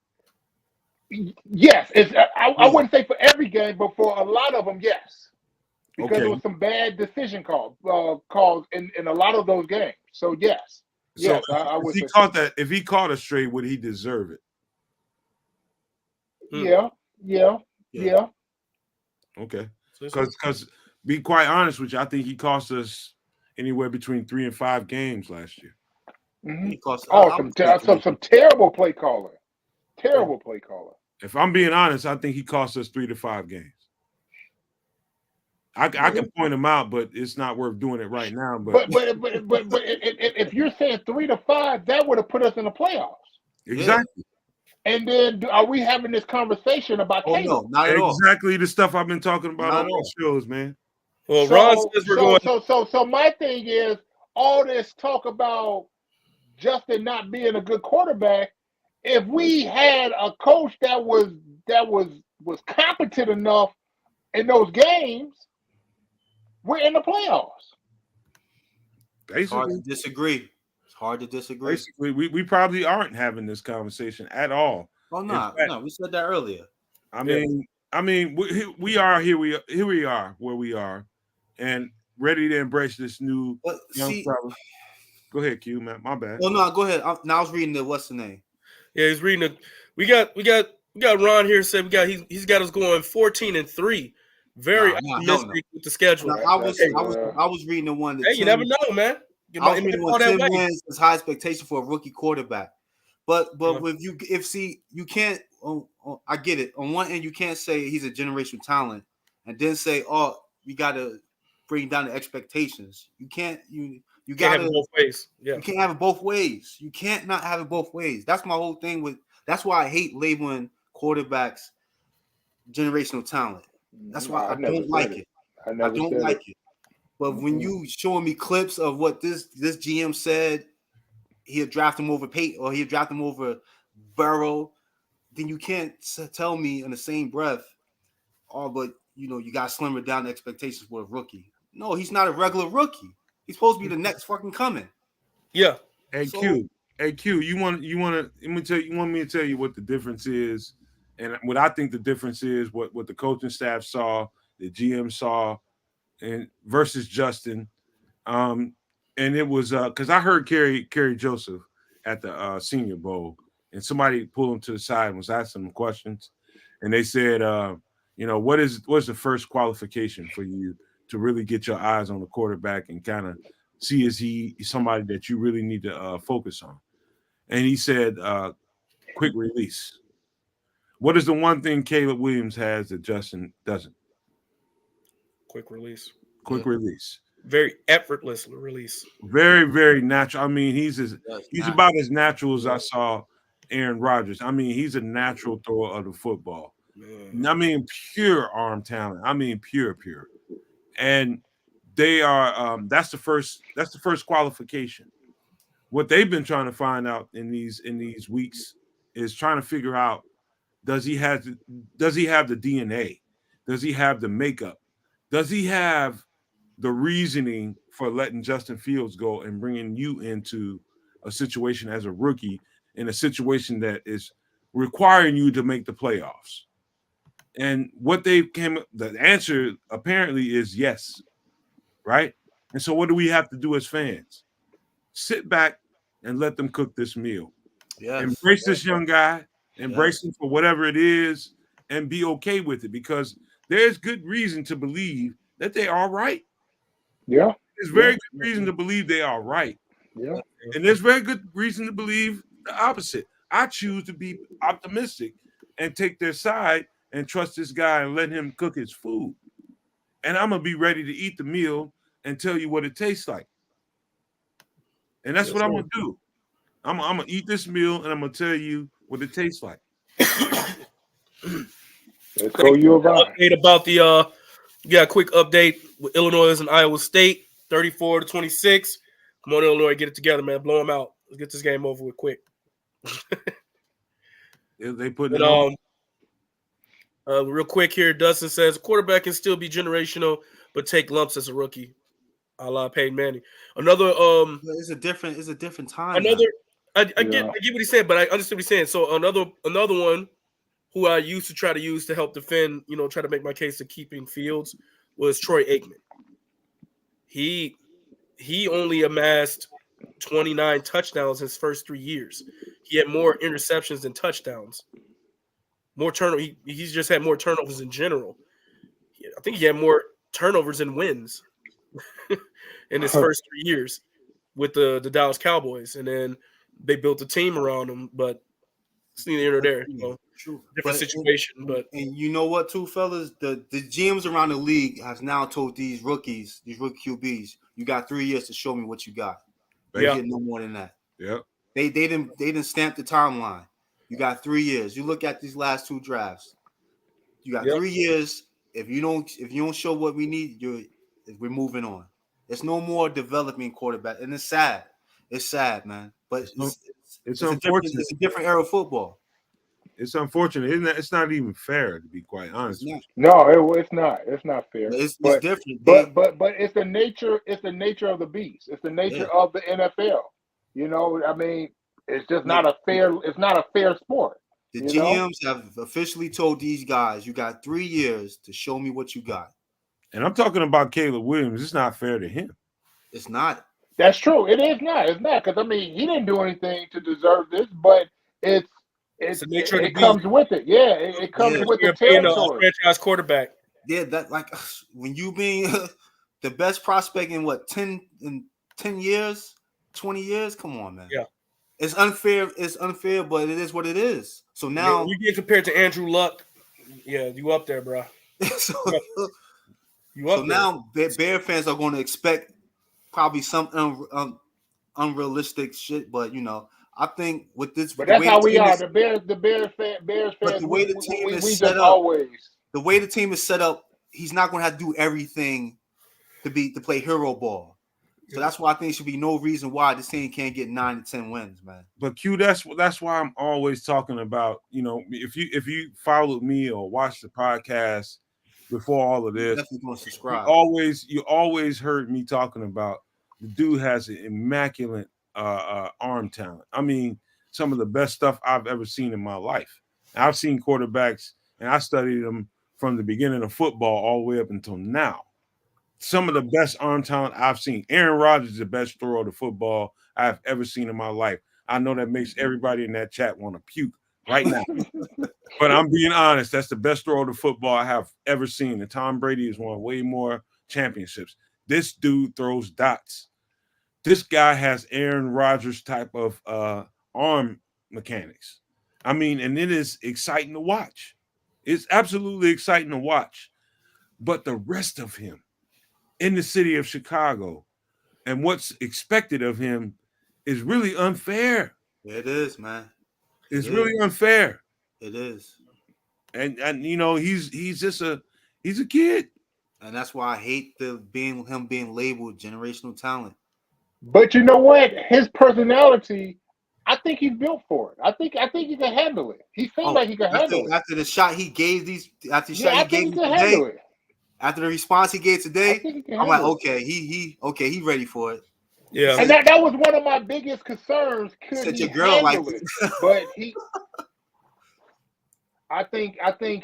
Yes, I wouldn't say for every game, but for a lot of them, yes, because there was some bad decision calls in a lot of those games. So yes, I would. If he caught us straight, would he deserve it? Yeah. Okay, because be quite honest with you, I think he cost us anywhere between 3 and 5 games last year. Mm-hmm. Some terrible play caller. Terrible play caller. If I'm being honest, I think he cost us 3 to 5 games. I can point him out, but it's not worth doing it right now. But if you're saying 3 to 5, that would have put us in the playoffs. Exactly. And then are we having this conversation about Oh Caleb? no, not at all. Exactly the stuff I've been talking about Not on at these all. shows, man. Well, Ron says we're going. So my thing is all this talk about Justin not being a good quarterback. If we had a coach that was competent enough in those games, we're in the playoffs. It's hard to Basically, disagree. It's hard to disagree. basically, we probably aren't having this conversation at all. Oh In no, fact, no, we said that earlier. I Yeah. mean, we are here. We are where we are, and ready to embrace this new But young see, fella. Go ahead, Q, man. My bad. oh no, go ahead. Now I was reading the what's the name? Yeah, he's reading it. We got Ron here said he's got us going 14-3. Very Hell no. optimistic with the schedule. No, I was reading the one that Hey, you never know, man. You I was might reading fall what that Tim way. Wins is high expectation for a rookie quarterback. But Yeah. you can't. I get it. On one end, you can't say he's a generational talent, and then say, "Oh, we got to bring down the expectations." You can't. You Can't got have it to. both ways. Yeah. You can't have it both ways. You can't not have it both ways. That's my whole thing with. That's why I hate labeling quarterbacks generational talent. That's why I don't like it. I I never don't said like it. it. But when you showing me clips of what this GM said, he'll draft him over Peyton or he'll draft him over Burrow, then you can't tell me in the same breath, oh, but you got to slimmer down the expectations for a rookie. No, he's not a regular rookie. He's supposed to be the next fucking coming. Yeah. Hey So- Q, you want to let me tell you, you want me to tell you what the difference is, and what I think the difference is, what the coaching staff saw, the GM saw, and versus Justin. And it was because I heard Kerry Joseph at the Senior Bowl, and somebody pulled him to the side and was asking him questions, and they said, what's the first qualification for you to really get your eyes on the quarterback and kind of see is he somebody that you really need to focus on? And he said, quick release. What is the one thing Caleb Williams has that Justin doesn't? Quick release. Quick release. Very effortless release. Very, very natural. I mean, he's natural. about as natural as I saw Aaron Rodgers. I mean, he's a natural thrower of the football. I mean, pure arm talent. I mean, pure. And they are that's the first qualification. What they've been trying to find out in these weeks is trying to figure out, does he have the DNA? Does he have the makeup? Does he have the reasoning for letting Justin Fields go and bringing you into a situation as a rookie, in a situation that is requiring you to make the playoffs? And what the answer apparently is yes, right? And so what do we have to do as fans? Sit back and let them cook this meal. Yes. Embrace this young guy, embrace him for whatever it is, and be okay with it, because there's good reason to believe that they are right. Yeah. There's very good reason to believe they are right. Yeah. And there's very good reason to believe the opposite. I choose to be optimistic and take their side and trust this guy and let him cook his food. And I'm going to be ready to eat the meal and tell you what it tastes like. And that's what I'm going to do. I'm going to eat this meal and I'm going to tell you what it tastes like. Let's go U of I. Update about the quick update with Illinois and Iowa State, 34-26. Come on, Illinois, get it together, man. Blow them out. Let's get this game over with quick. They put it on. Real quick here, Dustin says a quarterback can still be generational, but take lumps as a rookie. A la Peyton Manning. Another it's a different time. Another I get what he's saying, but I understand what he's saying. So another one who I used to try to use to help defend, try to make my case of keeping Fields was Troy Aikman. He only amassed 29 touchdowns his first 3 years. He had more interceptions than touchdowns. More turnover. He's just had more turnovers in general. I think he had more turnovers than wins in his first 3 years with the Dallas Cowboys, and then they built a team around him. But it's neither here nor there. True. Different situation. But you know what, too, fellas, the GMs around the league has now told these rookie QBs, you got 3 years to show me what you got. You get no more than that. Yeah. They didn't stamp the timeline. You got 3 years. You look at these last 2 drafts. You got Yep. 3 years. If you don't show what we need, we're moving on. There's no more developing quarterback, and it's sad. It's sad, man. But it's unfortunate. It's a different era of football. It's unfortunate. It's not even fair, to be quite honest. No, it's not. It's not fair. It's but, different. But it's the nature. It's the nature of the beast. It's the nature of the NFL. You know, I mean, it's just not a fair. It's not a fair sport. The GMs have officially told these guys, "You got 3 years to show me what you got." And I'm talking about Caleb Williams. It's not fair to him. It's not. That's true. It is not. It's not, because I mean, he didn't do anything to deserve this, but the nature of the beast. Comes with it. Yeah, it comes with the territory. Franchise quarterback. Yeah, that like when you being the best prospect in 10 years, 20 years. Come on, man. Yeah, it's unfair. It's unfair, but it is what it is. So now you get compared to Andrew Luck. Yeah, you up there, bro. so now Bear fans are going to expect probably some unrealistic shit, but you know, I think with this, but that's how we are. The Bears fans. But the way the team is set up, the way the team is set up, he's not going to have to do everything to play hero ball. So that's why I think there should be no reason why this team can't get 9 to 10 wins, man. But Q, that's why I'm always talking about, you know, if you followed me or watched the podcast before all of this, definitely going to subscribe. You always heard me talking about the dude has an immaculate arm talent. I mean, some of the best stuff I've ever seen in my life. I've seen quarterbacks, and I studied them from the beginning of football all the way up until now. Some of the best arm talent I've seen. Aaron Rodgers is the best thrower of the football I've ever seen in my life. I know that makes everybody in that chat want to puke right now. But I'm being honest. That's the best thrower of the football I have ever seen. And Tom Brady has won way more championships. This dude throws dots. This guy has Aaron Rodgers type of arm mechanics. I mean, and it is exciting to watch. It's absolutely exciting to watch. But the rest of him in the city of Chicago and what's expected of him is really unfair. It is, man. It's really unfair. It is. And you know, he's a kid. And that's why I hate him being labeled generational talent. But you know what? His personality, I think he's built for it. I think he can handle it. He seems like he can handle it. After the shot he gave after the response he gave today, I'm like, okay, he ready for it. Yeah. And that was one of my biggest concerns. Could he handle it? But I think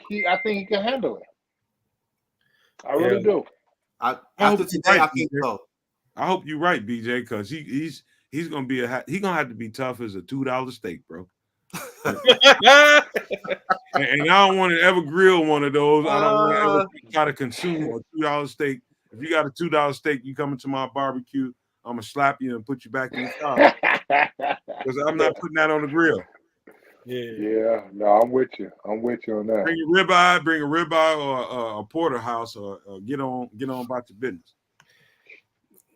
he can handle it. I really do. After today, I think so. I hope you're right, BJ, because he's gonna have to be tough as a $2 steak, bro. And I don't want to ever grill one of those. I don't want to ever try to consume a $2 steak. If you got a $2 steak, you come into my barbecue, I'm gonna slap you and put you back in the car because I'm not putting that on the grill. Yeah. No, I'm with you. I'm with you on that. Bring a ribeye or a porterhouse or get on about your business.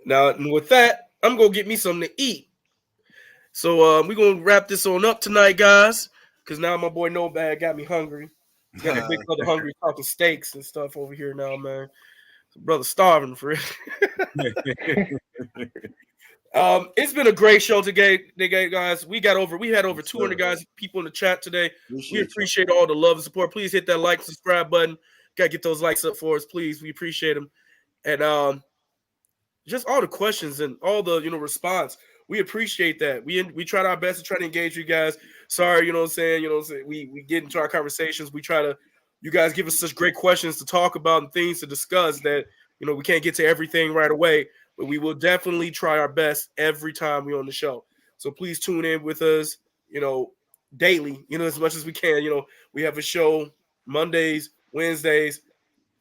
Now, with that, I'm going to get me something to eat. So we're going to wrap this on up tonight, guys, because now my boy No Bad got me hungry. Got a big brother hungry talking steaks and stuff over here now, man. Brother starving for it. It's been a great show today, guys. We had over 200 people in the chat today. We appreciate all the love and support. Please hit that like, subscribe button. Gotta get those likes up for us, please. We appreciate them. And just all the questions and all the response. We appreciate that. We tried our best to try to engage you guys. Sorry, you know what I'm saying? We get into our conversations. You guys give us such great questions to talk about and things to discuss that we can't get to everything right away. But we will definitely try our best every time we're on the show. So please tune in with us, daily, as much as we can. We have a show Mondays, Wednesdays,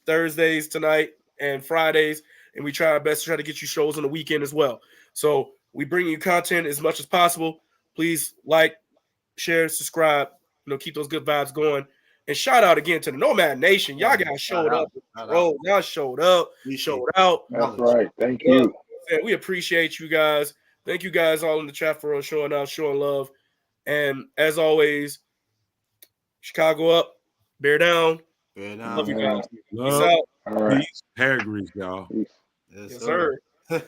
Thursdays tonight, and Fridays. And we try our best to try to get you shows on the weekend as well. So we bring you content as much as possible. Please like, share, subscribe, keep those good vibes going. And shout out again to the Nomad Nation. Y'all guys showed up. Bro, y'all showed up. We showed out. That's right. Thank you. We appreciate you guys. Thank you guys all in the chat for showing out, showing love. And as always, Chicago up, bear down. Fair enough. Love you guys. Peace Love, out. All right. peace, hair grease, y'all. Peace. Yes, Yes, sir. sir.